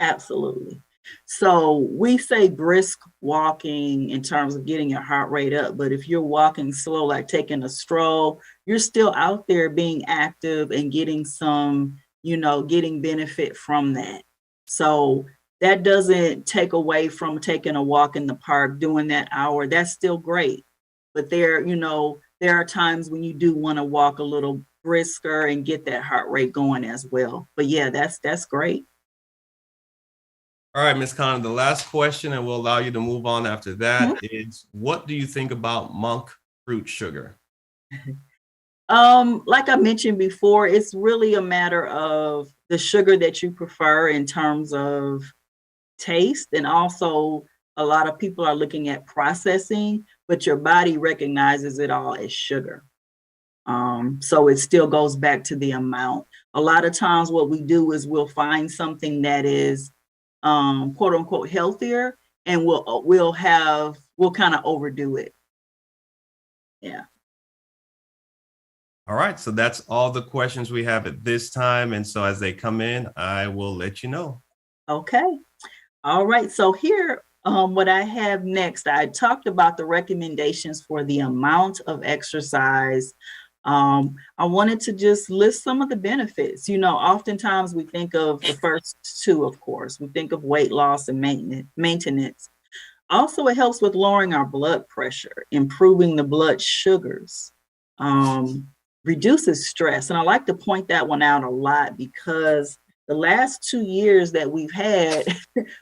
Absolutely. So we say brisk walking in terms of getting your heart rate up, but if you're walking slow, like taking a stroll, you're still out there being active and getting some, you know, getting benefit from that. So that doesn't take away from taking a walk in the park, doing that hour. That's still great. But there, you know, there are times when you do want to walk a little brisker and get that heart rate going as well. But yeah, that's great. All right, Ms. Connor, the last question, and we'll allow you to move on after that, is, what do you think about monk fruit sugar? Like I mentioned before, it's really a matter of the sugar that you prefer in terms of taste, and also a lot of people are looking at processing, but your body recognizes it all as sugar. So it still goes back to the amount. A lot of times what we do is we'll find something that is quote unquote healthier, and we'll kind of overdo it. Yeah. All right, so that's all the questions we have at this time. And so as they come in, I will let you know. Okay. All right. So here what I have next, I talked about the recommendations for the amount of exercise. I wanted to just list some of the benefits. You know, oftentimes we think of the first two, of course. We think of weight loss and maintenance. Also, it helps with lowering our blood pressure, improving the blood sugars, um, reduces stress. And I like to point that one out a lot because the last 2 years that we've had,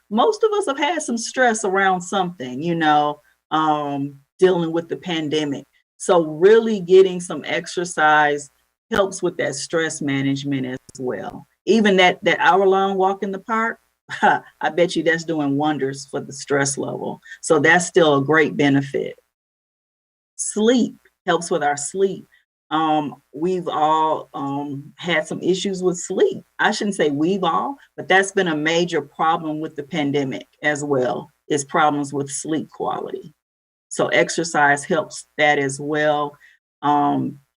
most of us have had some stress around something, you know, dealing with the pandemic. So really getting some exercise helps with that stress management as well. Even that hour-long walk in the park, I bet you that's doing wonders for the stress level. So that's still a great benefit. Sleep helps with our sleep. We've all had some issues with sleep. I shouldn't say we've all, but that's been a major problem with the pandemic as well, is problems with sleep quality. So exercise helps that as well.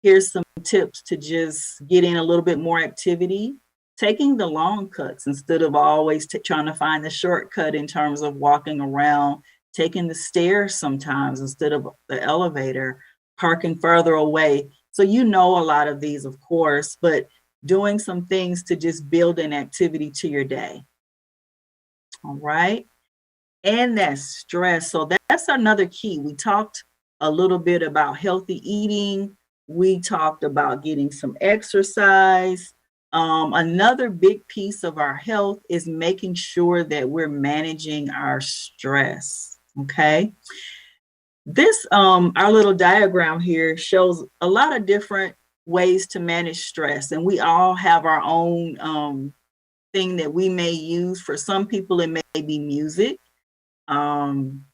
Here's some tips to just get in a little bit more activity. Taking the long cuts instead of always trying to find the shortcut in terms of walking around, taking the stairs sometimes instead of the elevator, parking further away. So you know a lot of these, of course, but doing some things to just build an activity to your day. All right. And that stress. So that's another key. We talked a little bit about healthy eating. We talked about getting some exercise. Another big piece of our health is making sure that we're managing our stress. Okay. This, our little diagram here shows a lot of different ways to manage stress, and we all have our own thing that we may use. For some people, it may be music.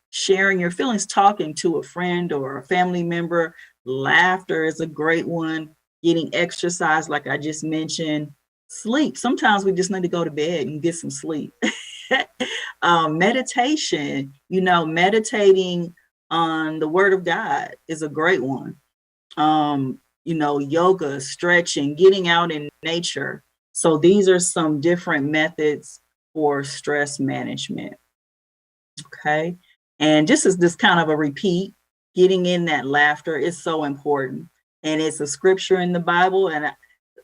Sharing your feelings, talking to a friend or a family member. Laughter is a great one. Getting exercise, like I just mentioned. Sleep. Sometimes we just need to go to bed and get some sleep. Meditation, you know, meditating on the word of God is a great one. You know, yoga, stretching, getting out in nature. So these are some different methods for stress management. Okay. And just as this kind of a repeat, getting in that laughter is so important. And it's a scripture in the Bible, and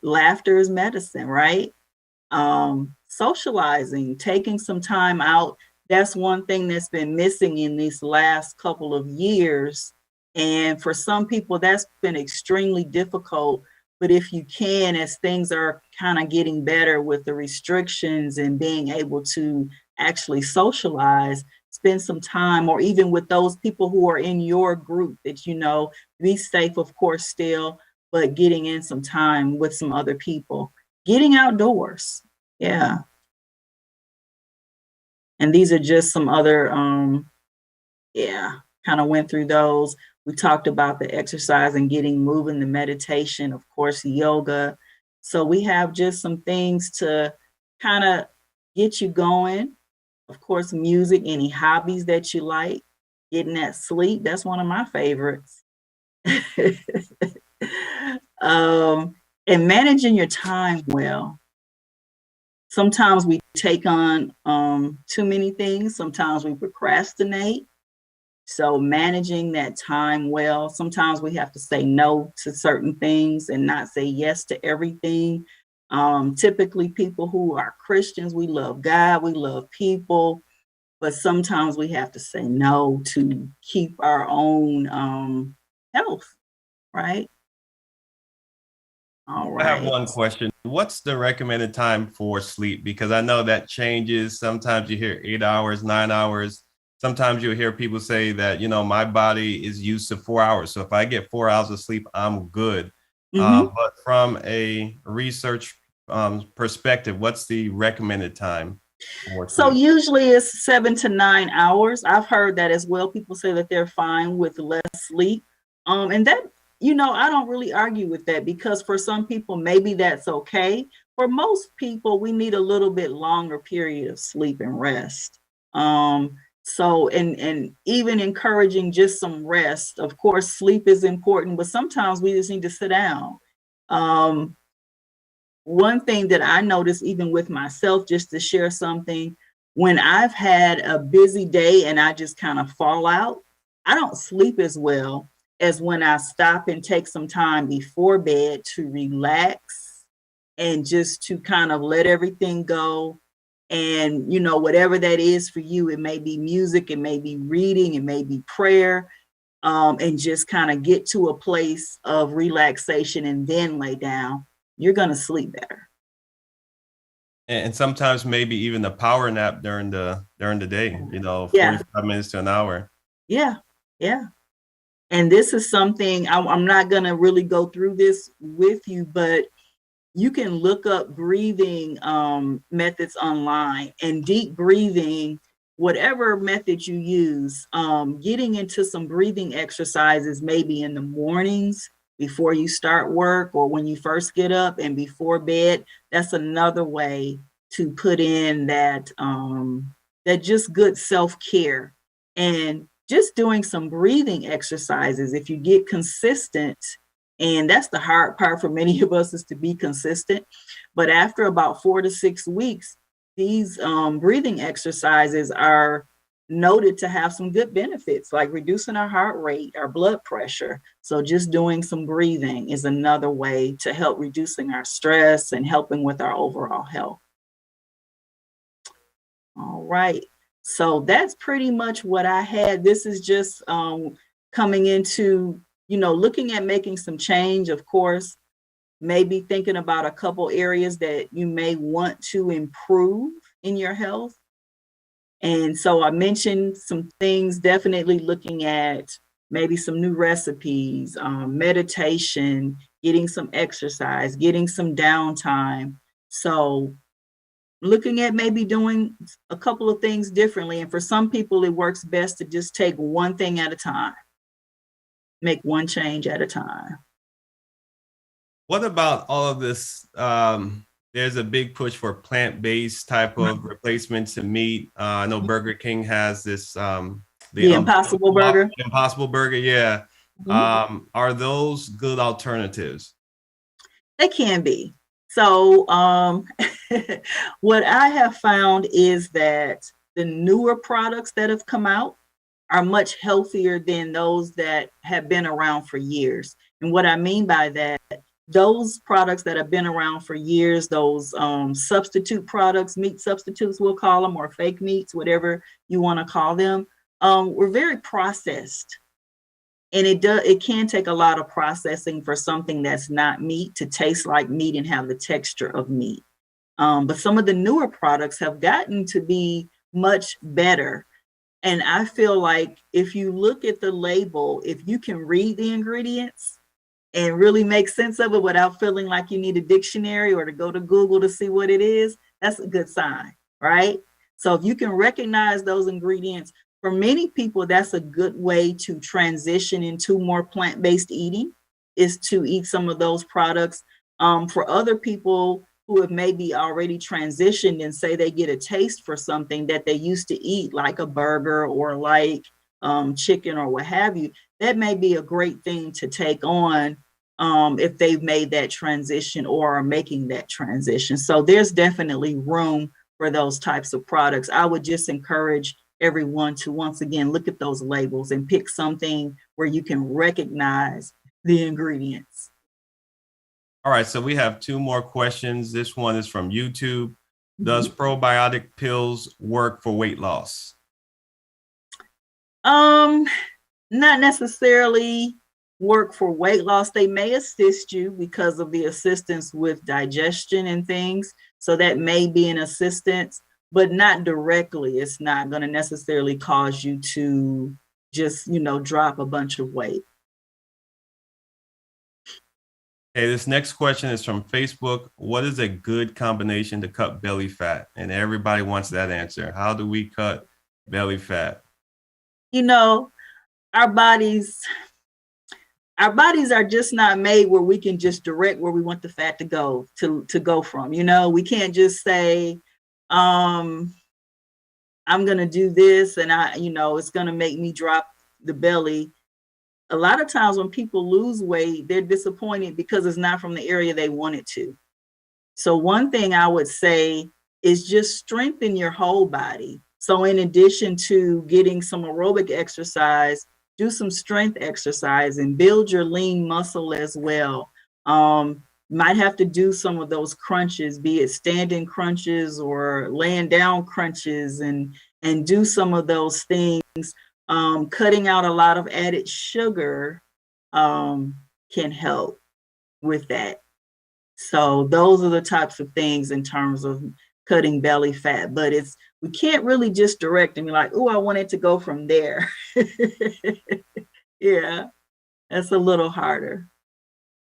laughter is medicine, right? Socializing, taking some time out. That's one thing that's been missing in these last couple of years. And for some people, that's been extremely difficult. But if you can, as things are kind of getting better with the restrictions and being able to actually socialize, spend some time, or even with those people who are in your group that you know, be safe, of course, still, but getting in some time with some other people, getting outdoors. Yeah. And these are just some other, kind of went through those. We talked about the exercise and getting moving, the meditation, of course, yoga. So we have just some things to kind of get you going. Of course, music, any hobbies that you like, getting that sleep. That's one of my favorites. And managing your time well. Sometimes we take on too many things. Sometimes we procrastinate. So managing that time well. Sometimes we have to say no to certain things and not say yes to everything. Typically, people who are Christians, we love God, we love people, but sometimes we have to say no to keep our own health, right? All I have right. one question. What's the recommended time for sleep? Because I know that changes. Sometimes you hear 8 hours, 9 hours. Sometimes you'll hear people say that, you know, my body is used to 4 hours. So if I get 4 hours of sleep, I'm good. But from a research perspective, what's the recommended time for So sleep? usually it's 7 to 9 hours. I've heard that as well. People say that they're fine with less sleep. And that, you know, I don't really argue with that, because for some people, maybe that's okay. For most people, we need a little bit longer period of sleep and rest. So, and even encouraging just some rest. Of course, sleep is important, but sometimes we just need to sit down. One thing that I noticed, even with myself, just to share something, when I've had a busy day and I just kind of fall out, I don't sleep as well as when I stop and take some time before bed to relax and just to kind of let everything go. And, you know, whatever that is for you, it may be music, it may be reading, it may be prayer, and just kind of get to a place of relaxation and then lay down, you're going to sleep better. And sometimes maybe even a power nap during the day, you know, Yeah. 45 minutes to an hour. Yeah. Yeah. And this is something I'm not going to really go through this with you, but you can look up breathing methods online, and deep breathing, whatever method you use, getting into some breathing exercises, maybe in the mornings before you start work or when you first get up and before bed. That's another way to put in that that just good self-care, and just doing some breathing exercises. If you get consistent, and that's the hard part for many of us, is to be consistent. But after about 4 to 6 weeks, these breathing exercises are noted to have some good benefits, like reducing our heart rate, our blood pressure. So just doing some breathing is another way to help reducing our stress and helping with our overall health. All right. So that's pretty much what I had. This is just coming into, you know, looking at making some change, of course, maybe thinking about a couple areas that you may want to improve in your health. And so I mentioned some things, definitely looking at maybe some new recipes, meditation, getting some exercise, getting some downtime. So looking at maybe doing a couple of things differently. And for some people, it works best to just take one thing at a time, make one change at a time. What about all of this? There's a big push for plant-based type of replacements to meat. I know Burger King has this The Impossible Burger. Impossible Burger, yeah. Mhm. Are those good alternatives? They can be. So what I have found is that the newer products that have come out are much healthier than those that have been around for years. And what I mean by that, those products that have been around for years, those substitute products, meat substitutes, we'll call them, or fake meats, whatever you want to call them, were very processed. And it can take a lot of processing for something that's not meat to taste like meat and have the texture of meat. But some of the newer products have gotten to be much better. And I feel like if you look at the label, if you can read the ingredients and really make sense of it without feeling like you need a dictionary or to go to Google to see what it is, that's a good sign, right? So if you can recognize those ingredients, for many people, that's a good way to transition into more plant-based eating, is to eat some of those products. For other people who have maybe already transitioned and say they get a taste for something that they used to eat, like a burger or like chicken or what have you, that may be a great thing to take on if they've made that transition or are making that transition. So there's definitely room for those types of products. I would just encourage everyone to, once again, look at those labels and pick something where you can recognize the ingredients. All right, so we have two more questions. This one is from YouTube. Does probiotic pills work for weight loss? Not necessarily work for weight loss. They may assist you because of the assistance with digestion and things. So that may be an assistance, but not directly. It's not going to necessarily cause you to just, you know, drop a bunch of weight. Okay, this next question is from Facebook. What is a good combination to cut belly fat? And everybody wants that answer. How do we cut belly fat? You know, our bodies are just not made where we can just direct where we want the fat to go from. You know, we can't just say, I'm going to do this and it's going to make me drop the belly. A lot of times when people lose weight, they're disappointed because it's not from the area they want it to. So one thing I would say is just strengthen your whole body. So in addition to getting some aerobic exercise, do some strength exercise and build your lean muscle as well. Might have to do some of those crunches, be it standing crunches or laying down crunches, and do some of those things. Cutting out a lot of added sugar can help with that. So those are the types of things in terms of cutting belly fat, but we can't really just direct and be like, oh, I want it to go from there. Yeah, that's a little harder.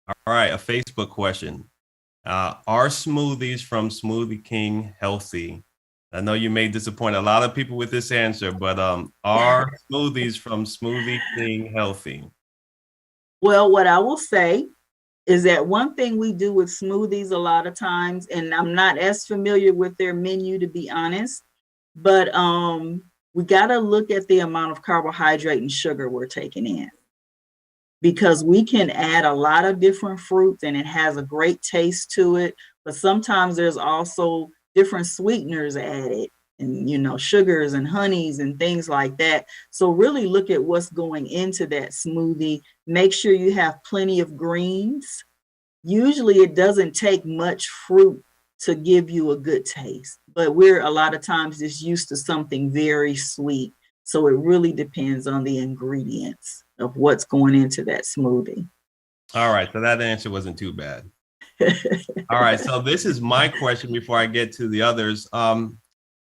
All right, a Facebook question. Are smoothies from Smoothie King healthy? I know you may disappoint a lot of people with this answer, but are smoothies from Smoothie King healthy? Well, what I will say is that one thing we do with smoothies a lot of times, and I'm not as familiar with their menu to be honest, but we got to look at the amount of carbohydrate and sugar we're taking in, because we can add a lot of different fruits and it has a great taste to it, but sometimes there's also different sweeteners added, and sugars and honeys and things like that. So really look at what's going into that smoothie. Make sure you have plenty of greens. Usually it doesn't take much fruit to give you a good taste, but we're a lot of times just used to something very sweet. So it really depends on the ingredients of what's going into that smoothie. All right, so that answer wasn't too bad. All right, so this is my question before I get to the others.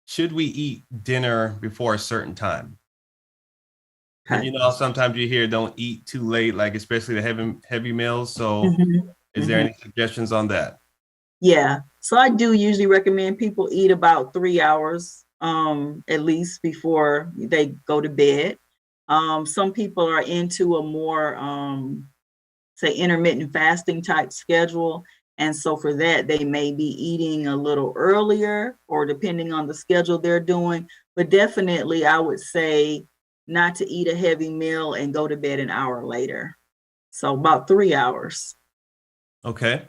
Should we eat dinner before a certain time? And sometimes you hear don't eat too late, like especially the heavy meals. So is there any suggestions on that? Yeah, so I do usually recommend people eat about 3 hours at least before they go to bed. Some people are into a more say intermittent fasting type schedule, and so for that they may be eating a little earlier or depending on the schedule they're doing, but definitely I would say not to eat a heavy meal and go to bed an hour later. So about 3 hours. Okay.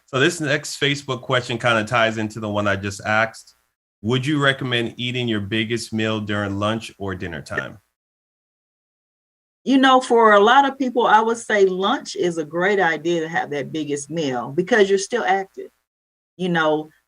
So this next Facebook question kind of ties into the one I just asked. Would you recommend eating your biggest meal during lunch or dinner time? For a lot of people, I would say lunch is a great idea to have that biggest meal because you're still active.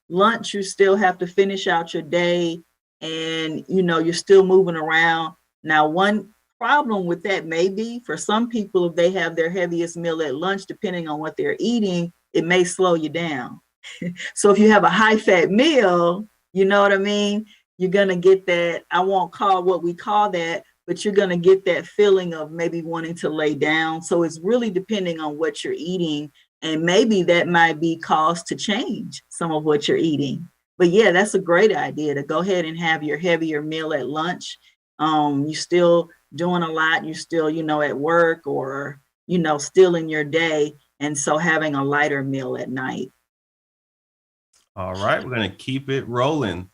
Lunch, you still have to finish out your day and, you're still moving around. Now, one problem with that may be for some people, if they have their heaviest meal at lunch, depending on what they're eating, it may slow you down. So if you have a high fat meal, you know what I mean? You're going to get that, I won't call what we call that, but you're going to get that feeling of maybe wanting to lay down. So it's really depending on what you're eating. And maybe that might be cause to change some of what you're eating. But yeah, that's a great idea to go ahead and have your heavier meal at lunch. You're still doing a lot. You're still, at work or, still in your day. And so having a lighter meal at night. All right, we're going to keep it rolling.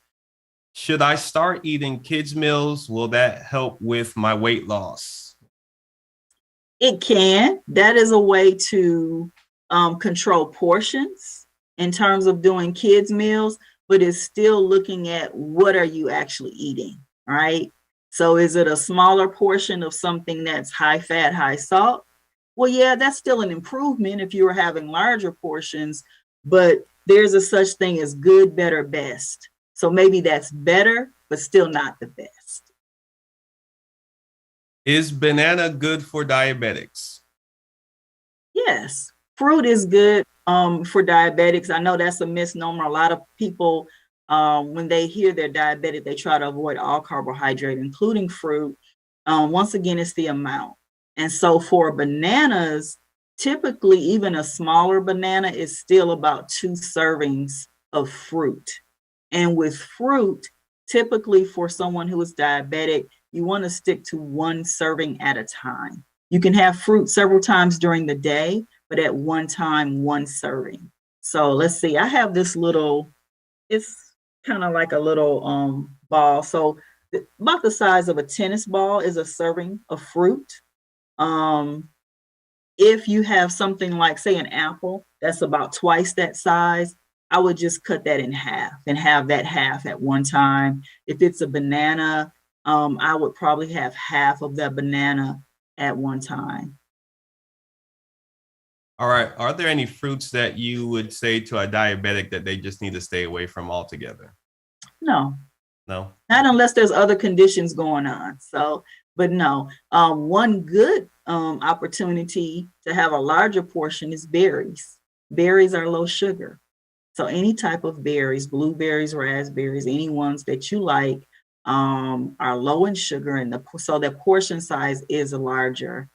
Should I start eating kids' meals? Will that help with my weight loss? It can. That is a way to control portions in terms of doing kids' meals, but it's still looking at what are you actually eating, right? So is it a smaller portion of something that's high fat, high salt? Well, yeah, that's still an improvement if you were having larger portions, but there's a such thing as good, better, best. So maybe that's better, but still not the best. Is banana good for diabetics? Yes, fruit is good for diabetics. I know that's a misnomer. A lot of people, when they hear they're diabetic, they try to avoid all carbohydrate, including fruit. Once again, it's the amount. And so for bananas, typically even a smaller banana is still about 2 servings of fruit. And with fruit, typically for someone who is diabetic, you want to stick to 1 serving at a time. You can have fruit several times during the day, but at one time, 1 serving. So let's see, I have this little, it's kind of like a little ball. So about the size of a tennis ball is a serving of fruit. If you have something like, say, an apple, that's about twice that size. I would just cut that in half and have that half at one time. If it's a banana, I would probably have half of that banana at one time. All right. Are there any fruits that you would say to a diabetic that they just need to stay away from altogether? No, No. not unless there's other conditions going on. So, but no, one good opportunity to have a larger portion is berries. Berries are low sugar. So any type of berries, blueberries, raspberries, any ones that you like, are low in sugar, and so the portion size is larger.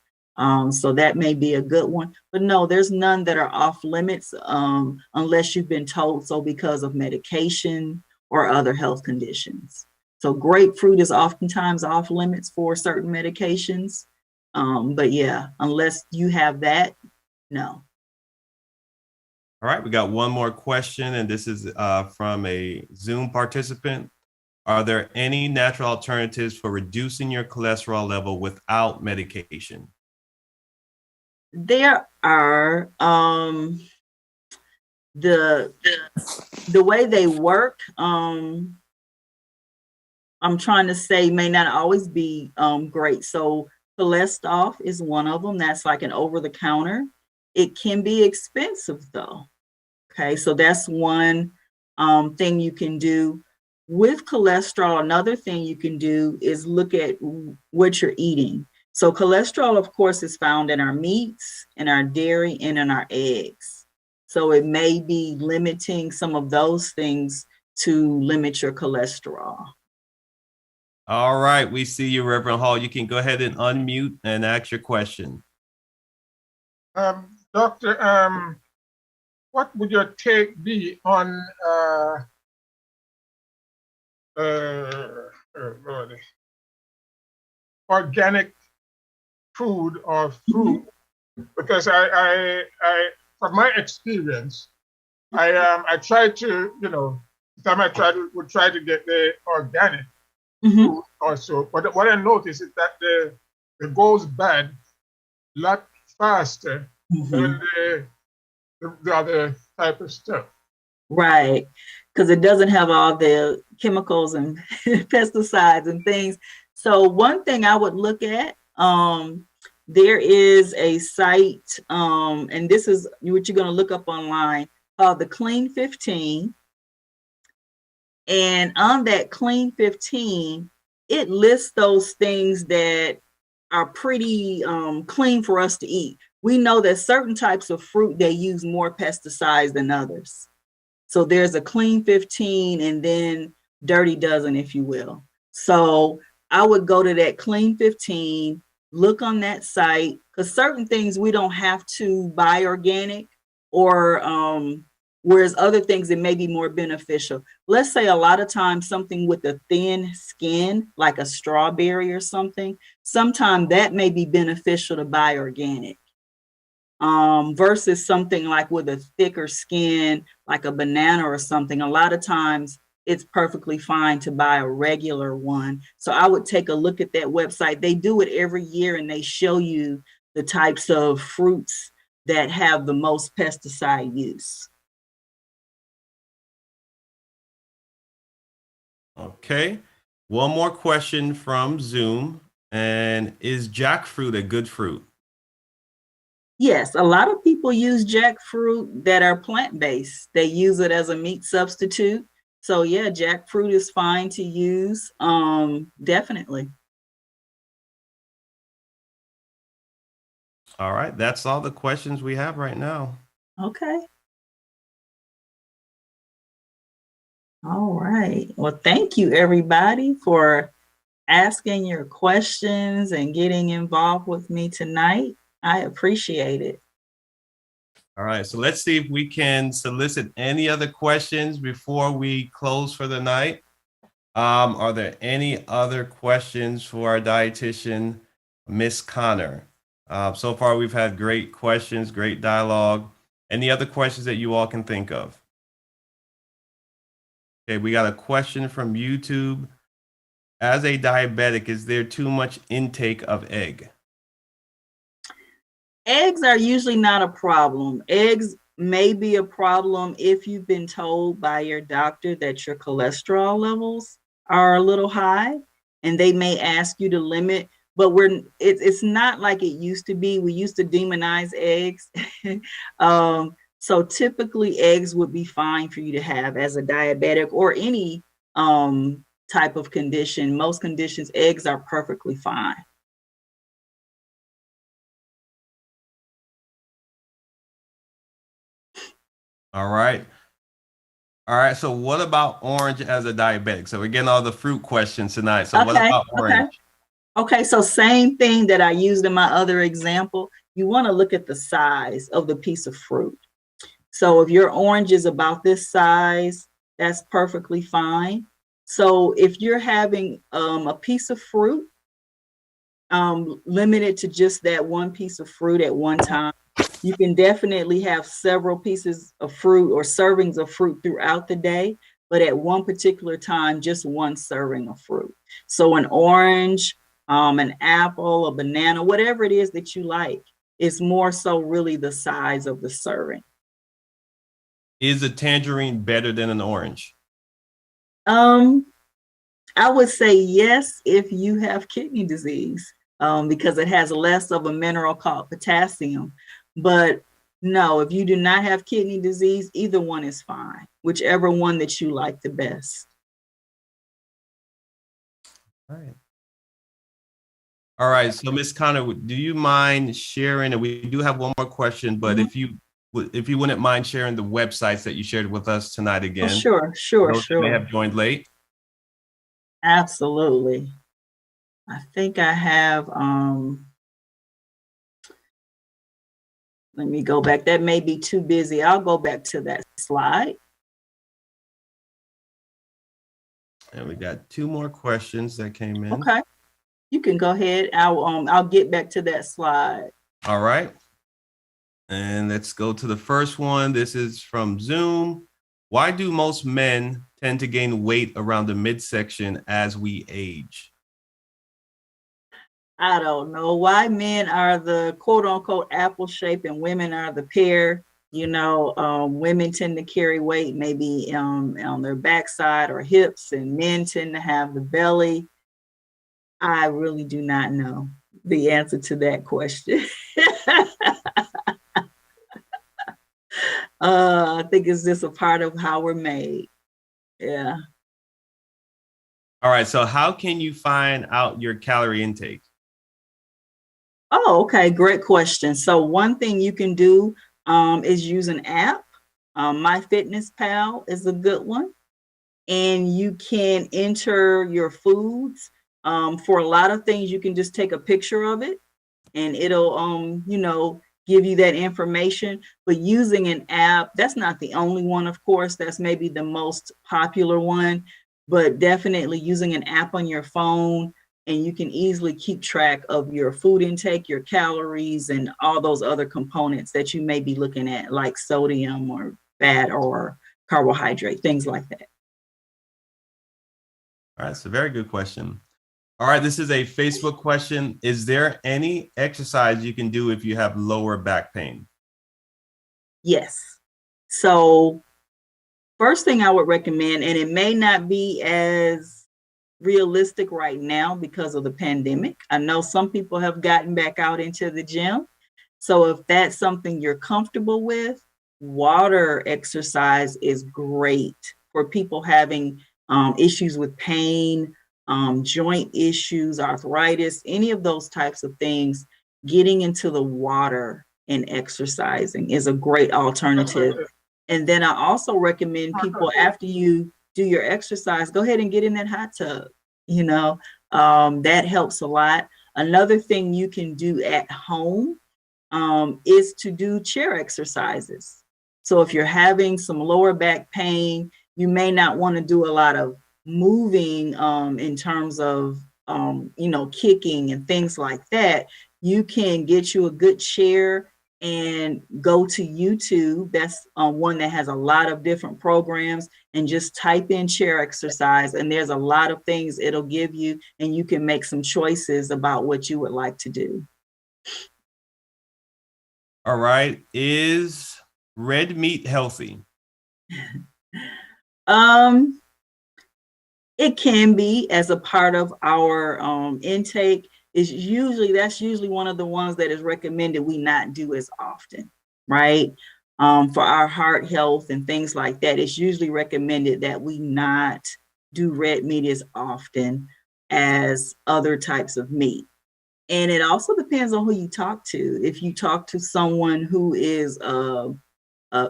So that may be a good one. But no, there's none that are off limits unless you've been told so because of medication or other health conditions. So grapefruit is oftentimes off limits for certain medications. But yeah, unless you have that, no. All right. We got one more question, and this is from a Zoom participant. Are there any natural alternatives for reducing your cholesterol level without medication? There are the way they work, I'm trying to say may not always be great. So cholesterol is one of them. That's like an over the counter. It can be expensive though. Okay, so that's one thing you can do. With cholesterol, another thing you can do is look at what you're eating. So cholesterol, of course, is found in our meats, in our dairy, and in our eggs. So it may be limiting some of those things to limit your cholesterol. All right. We see you, Reverend Hall. You can go ahead and unmute and ask your question. Doctor, what would your take be on organic food or fruit? Because I from my experience, I try to, time would try to get the organic food also. But what I notice is that it goes bad a lot faster than the other type of stuff. Right, because it doesn't have all the chemicals and pesticides and things. So one thing I would look at, there is a site, and this is what you're going to look up online, called the Clean 15. And on that Clean 15, it lists those things that are pretty clean for us to eat. We know that certain types of fruit, they use more pesticides than others. So there's a Clean 15 and then Dirty Dozen, if you will. So I would go to that Clean 15, look on that site, because certain things we don't have to buy organic, or whereas other things it may be more beneficial. Let's say a lot of times something with a thin skin, like a strawberry or something, sometimes that may be beneficial to buy organic. Versus something like with a thicker skin, like a banana or something. A lot of times it's perfectly fine to buy a regular one. So I would take a look at that website. They do it every year and they show you the types of fruits that have the most pesticide use. Okay. One more question from Zoom. And is jackfruit a good fruit? Yes, a lot of people use jackfruit that are plant-based. They use it as a meat substitute. So yeah, jackfruit is fine to use, definitely. All right. That's all the questions we have right now. Okay. All right. Well, thank you everybody for asking your questions and getting involved with me tonight. I appreciate it. All right. So let's see if we can solicit any other questions before we close for the night. Are there any other questions for our dietitian, Miss Connor? So far, we've had great questions, great dialogue. Any other questions that you all can think of? Okay, we got a question from YouTube. As a diabetic, is there too much intake of egg? Eggs are usually not a problem. Eggs may be a problem if you've been told by your doctor that your cholesterol levels are a little high, and they may ask you to limit. But it's not like it used to be. We used to demonize eggs. So typically eggs would be fine for you to have as a diabetic or any type of condition. Most conditions, eggs are perfectly fine. All right. All right. So what about orange as a diabetic? So we're getting all the fruit questions tonight. So what Okay. about orange? Okay. So same thing that I used in my other example. You want to look at the size of the piece of fruit. So if your orange is about this size, that's perfectly fine. So if you're having a piece of fruit, limited to just that one piece of fruit at one time, you can definitely have several pieces of fruit or servings of fruit throughout the day, but at one particular time, just one serving of fruit. So an orange, an apple, a banana, whatever it is that you like, it's more so really the size of the serving. Is a tangerine better than an orange? I would say yes if you have kidney disease, because it has less of a mineral called potassium. But no, if you do not have kidney disease, either one is fine, whichever one that you like the best. All right. All right. So Ms. Connor, do you mind sharing? And we do have one more question, but if you wouldn't mind sharing the websites that you shared with us tonight again. Oh, sure. Those who may have joined late. Absolutely. I think I have, let me go back. That may be too busy. I'll go back to that slide. And we got two more questions that came in. Okay. You can go ahead. I'll get back to that slide. All right. And let's go to the first one. This is from Zoom. Why do most men tend to gain weight around the midsection as we age? I don't know why men are the quote unquote apple shape and women are the pear. Women tend to carry weight maybe on their backside or hips, and men tend to have the belly. I really do not know the answer to that question. I think it's just a part of how we're made. Yeah. All right. So how can you find out your calorie intake? Oh, okay. Great question. So one thing you can do is use an app. MyFitnessPal is a good one. And you can enter your foods. For a lot of things, you can just take a picture of it and it'll, give you that information. But using an app, that's not the only one, of course. That's maybe the most popular one. But definitely using an app on your phone, and you can easily keep track of your food intake, your calories, and all those other components that you may be looking at, like sodium or fat or carbohydrate, things like that. All right. So very good question. All right. This is a Facebook question. Is there any exercise you can do if you have lower back pain? Yes. So first thing I would recommend, and it may not be as realistic right now because of the pandemic. I know some people have gotten back out into the gym. So if that's something you're comfortable with, water exercise is great for people having issues with pain, joint issues, arthritis, any of those types of things. Getting into the water and exercising is a great alternative. And then I also recommend people, after you do your exercise, go ahead and get in that hot tub. That helps a lot. Another thing you can do at home is to do chair exercises. So if you're having some lower back pain, you may not want to do a lot of moving in terms of, kicking and things like that. You can get you a good chair and go to YouTube. That's one that has a lot of different programs, and just type in chair exercise. And there's a lot of things it'll give you, and you can make some choices about what you would like to do. All right. Is red meat healthy? It can be as a part of our intake. That's usually one of the ones that is recommended we not do as often, right? For our heart health and things like that, it's usually recommended that we not do red meat as often as other types of meat. And it also depends on who you talk to. If you talk to someone who is a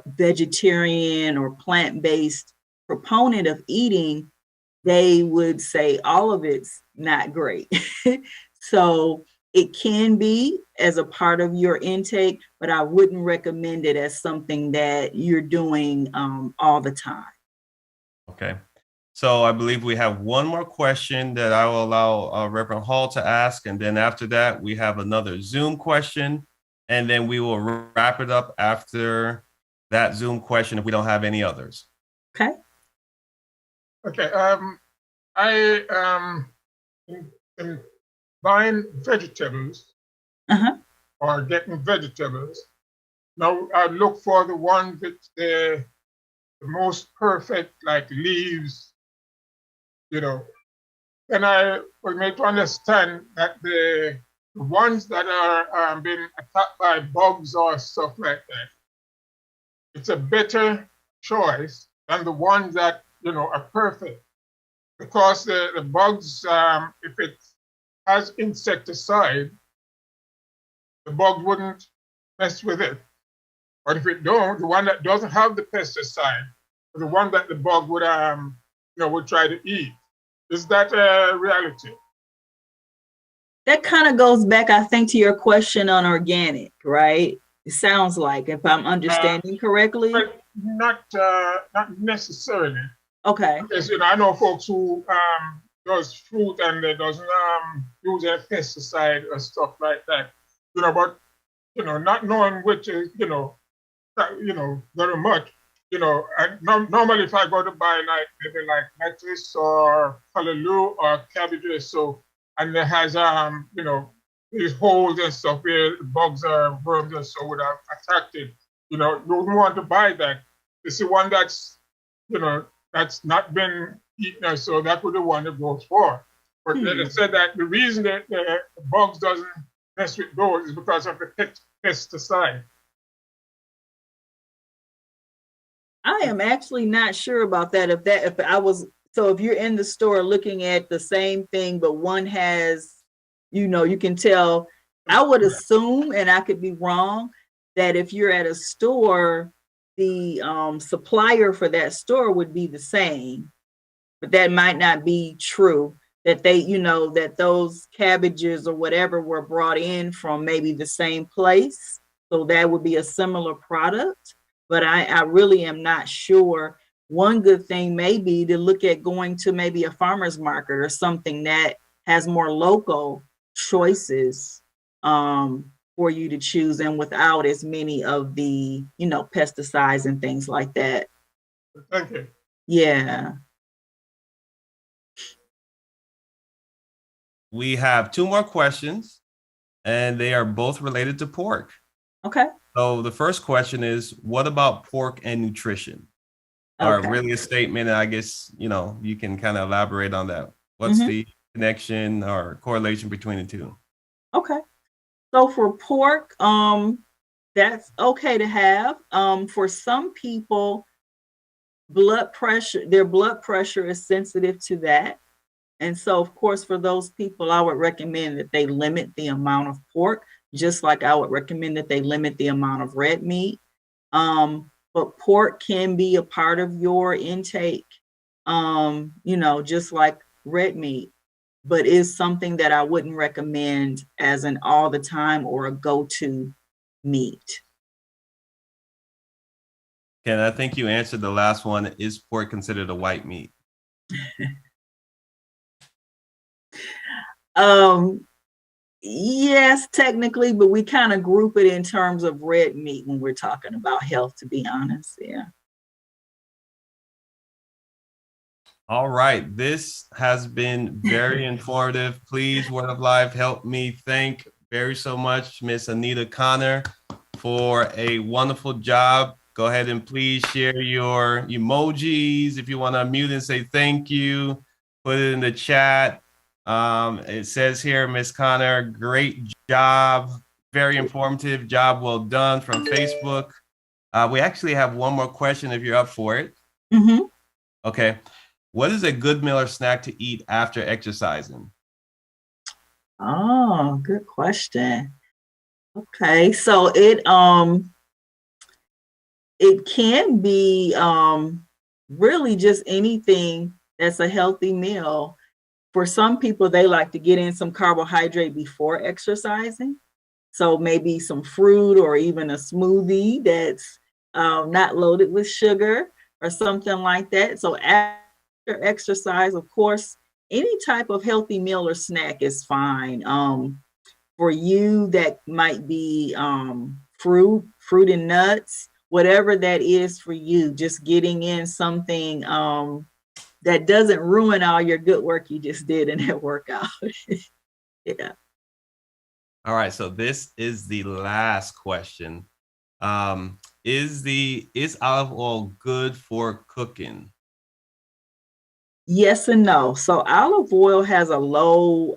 vegetarian or plant-based proponent of eating, they would say all of it's not great. So it can be as a part of your intake, but I wouldn't recommend it as something that you're doing all the time. Okay. So I believe we have one more question that I will allow Reverend Hall to ask. And then after that, we have another Zoom question. And then we will wrap it up after that Zoom question if we don't have any others. Okay. Okay. I am buying vegetables or getting vegetables. Now I look for the ones with the most perfect, like leaves, and I was made to understand that the ones that are being attacked by bugs or stuff like that, it's a better choice than the ones that, are perfect. Because the bugs, if it has insecticide, the bug wouldn't mess with it. But if it don't, the one that doesn't have the pesticide, the one that the bug would try to eat. Is that a reality? That kind of goes back, I think, to your question on organic, right? It sounds like, if I'm understanding correctly. Not necessarily. Okay. Because I know folks who does fruit and they doesn't use any pesticide or stuff like that. But not knowing which is very much. And normally if I go to buy maybe lettuce or callaloo or cabbages, and it has these holes and stuff where bugs or worms and so would have attacked it. You don't want to buy that. It's the one that's that's not been eaten, so that would be the one it goes for. But they said that the reason that the bugs doesn't mess with those is because of the pesticide. I am actually not sure about that. If you're in the store looking at the same thing, but one has, you can tell, I would assume, and I could be wrong, that if you're at a store, the supplier for that store would be the same, but that might not be true. That that those cabbages or whatever were brought in from maybe the same place. So that would be a similar product, but I really am not sure. One good thing may be to look at going to maybe a farmer's market or something that has more local choices for you to choose, and without as many of the, pesticides and things like that. Thank you. Yeah. We have two more questions, and they are both related to pork. Okay. So the first question is, what about pork and nutrition? Or really a statement, I guess, you can kind of elaborate on that. What's the connection or correlation between the two? Okay. So for pork, that's okay to have. For some people, their blood pressure is sensitive to that. And so, of course, for those people, I would recommend that they limit the amount of pork, just like I would recommend that they limit the amount of red meat. But pork can be a part of your intake, just like red meat, but is something that I wouldn't recommend as an all the time or a go-to meat. Ken, I think you answered the last one. Is pork considered a white meat? Yes, technically, but we kind of group it in terms of red meat when we're talking about health, to be honest. Yeah. All right. This has been very informative. Please, Word of Life, help me thank very so much Miss Anita Connor for a wonderful job Go ahead and please share your emojis. If you want to unmute and say thank you, put it in the chat. It says here, Miss Connor, great job. Very informative. Job well done from Facebook. We actually have one more question if you're up for it. Mm-hmm. Okay. What is a good meal or snack to eat after exercising? Oh, good question. Okay, so it can be really just anything that's a healthy meal. For some people, they like to get in some carbohydrate before exercising. So maybe some fruit or even a smoothie that's not loaded with sugar or something like that. So after exercise, of course, any type of healthy meal or snack is fine. For you, that might be fruit and nuts, whatever that is for you, just getting in something that doesn't ruin all your good work you just did in that workout. Yeah. All right, so this is the last question. Is olive oil good for cooking? Yes and no. So olive oil has a low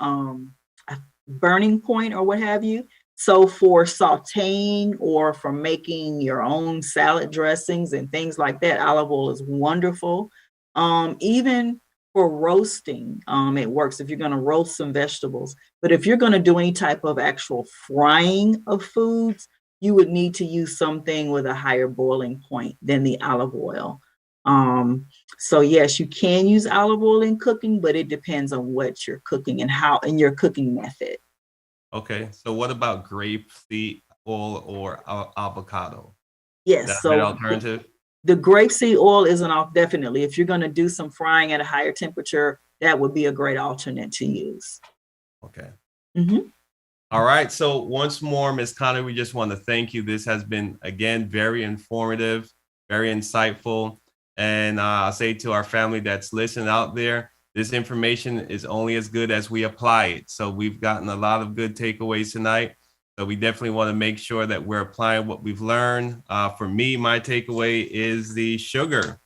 burning point or what have you. So for sauteing or for making your own salad dressings and things like that, olive oil is wonderful. Even for roasting, it works if you're going to roast some vegetables. But if you're going to do any type of actual frying of foods, you would need to use something with a higher boiling point than the olive oil. So yes, you can use olive oil in cooking, but it depends on what you're cooking and how and your cooking method. Okay, so what about grapeseed oil or avocado? Yes, That's a good so alternative? the grapeseed oil is an off definitely. If you're going to do some frying at a higher temperature, that would be a great alternate to use. Okay. Mm-hmm. All right. So once more, Ms. Connor, we just want to thank you. This has been, again, very informative, very insightful. And I'll say to our family that's listening out there, this information is only as good as we apply it. So we've gotten a lot of good takeaways tonight. So we definitely want to make sure that we're applying what we've learned. For me, my takeaway is the sugar.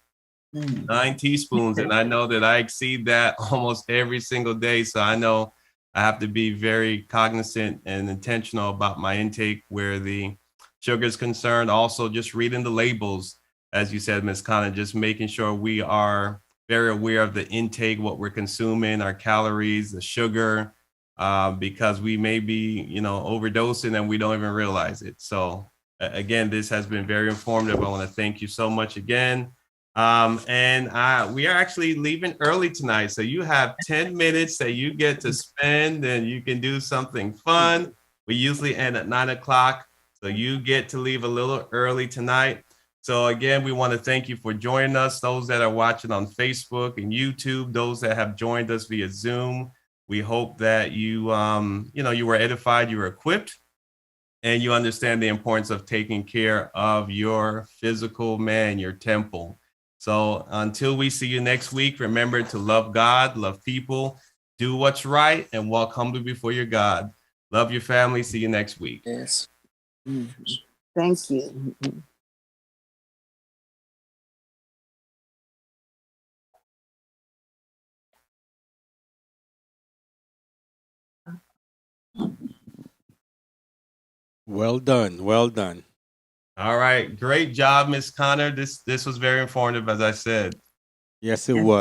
9 teaspoons. And I know that I exceed that almost every single day. So I know I have to be very cognizant and intentional about my intake where the sugar is concerned. Also, just reading the labels, as you said, Ms. Connor, just making sure we are very aware of the intake, what we're consuming, our calories, the sugar, because we may be, overdosing and we don't even realize it. So again, this has been very informative. I want to thank you so much again. And we are actually leaving early tonight. So you have 10 minutes that you get to spend and you can do something fun. We usually end at 9 o'clock. So you get to leave a little early tonight. So again, we want to thank you for joining us. Those that are watching on Facebook and YouTube, those that have joined us via Zoom. We hope that you were edified, you were equipped, and you understand the importance of taking care of your physical man, your temple. So until we see you next week, remember to love God, love people, do what's right, and walk humbly before your God. Love your family. See you next week. Yes. Mm-hmm. Thank you. Well done. Well done. All right. Great job, Miss Connor. This was very informative, as I said. Yes, it was.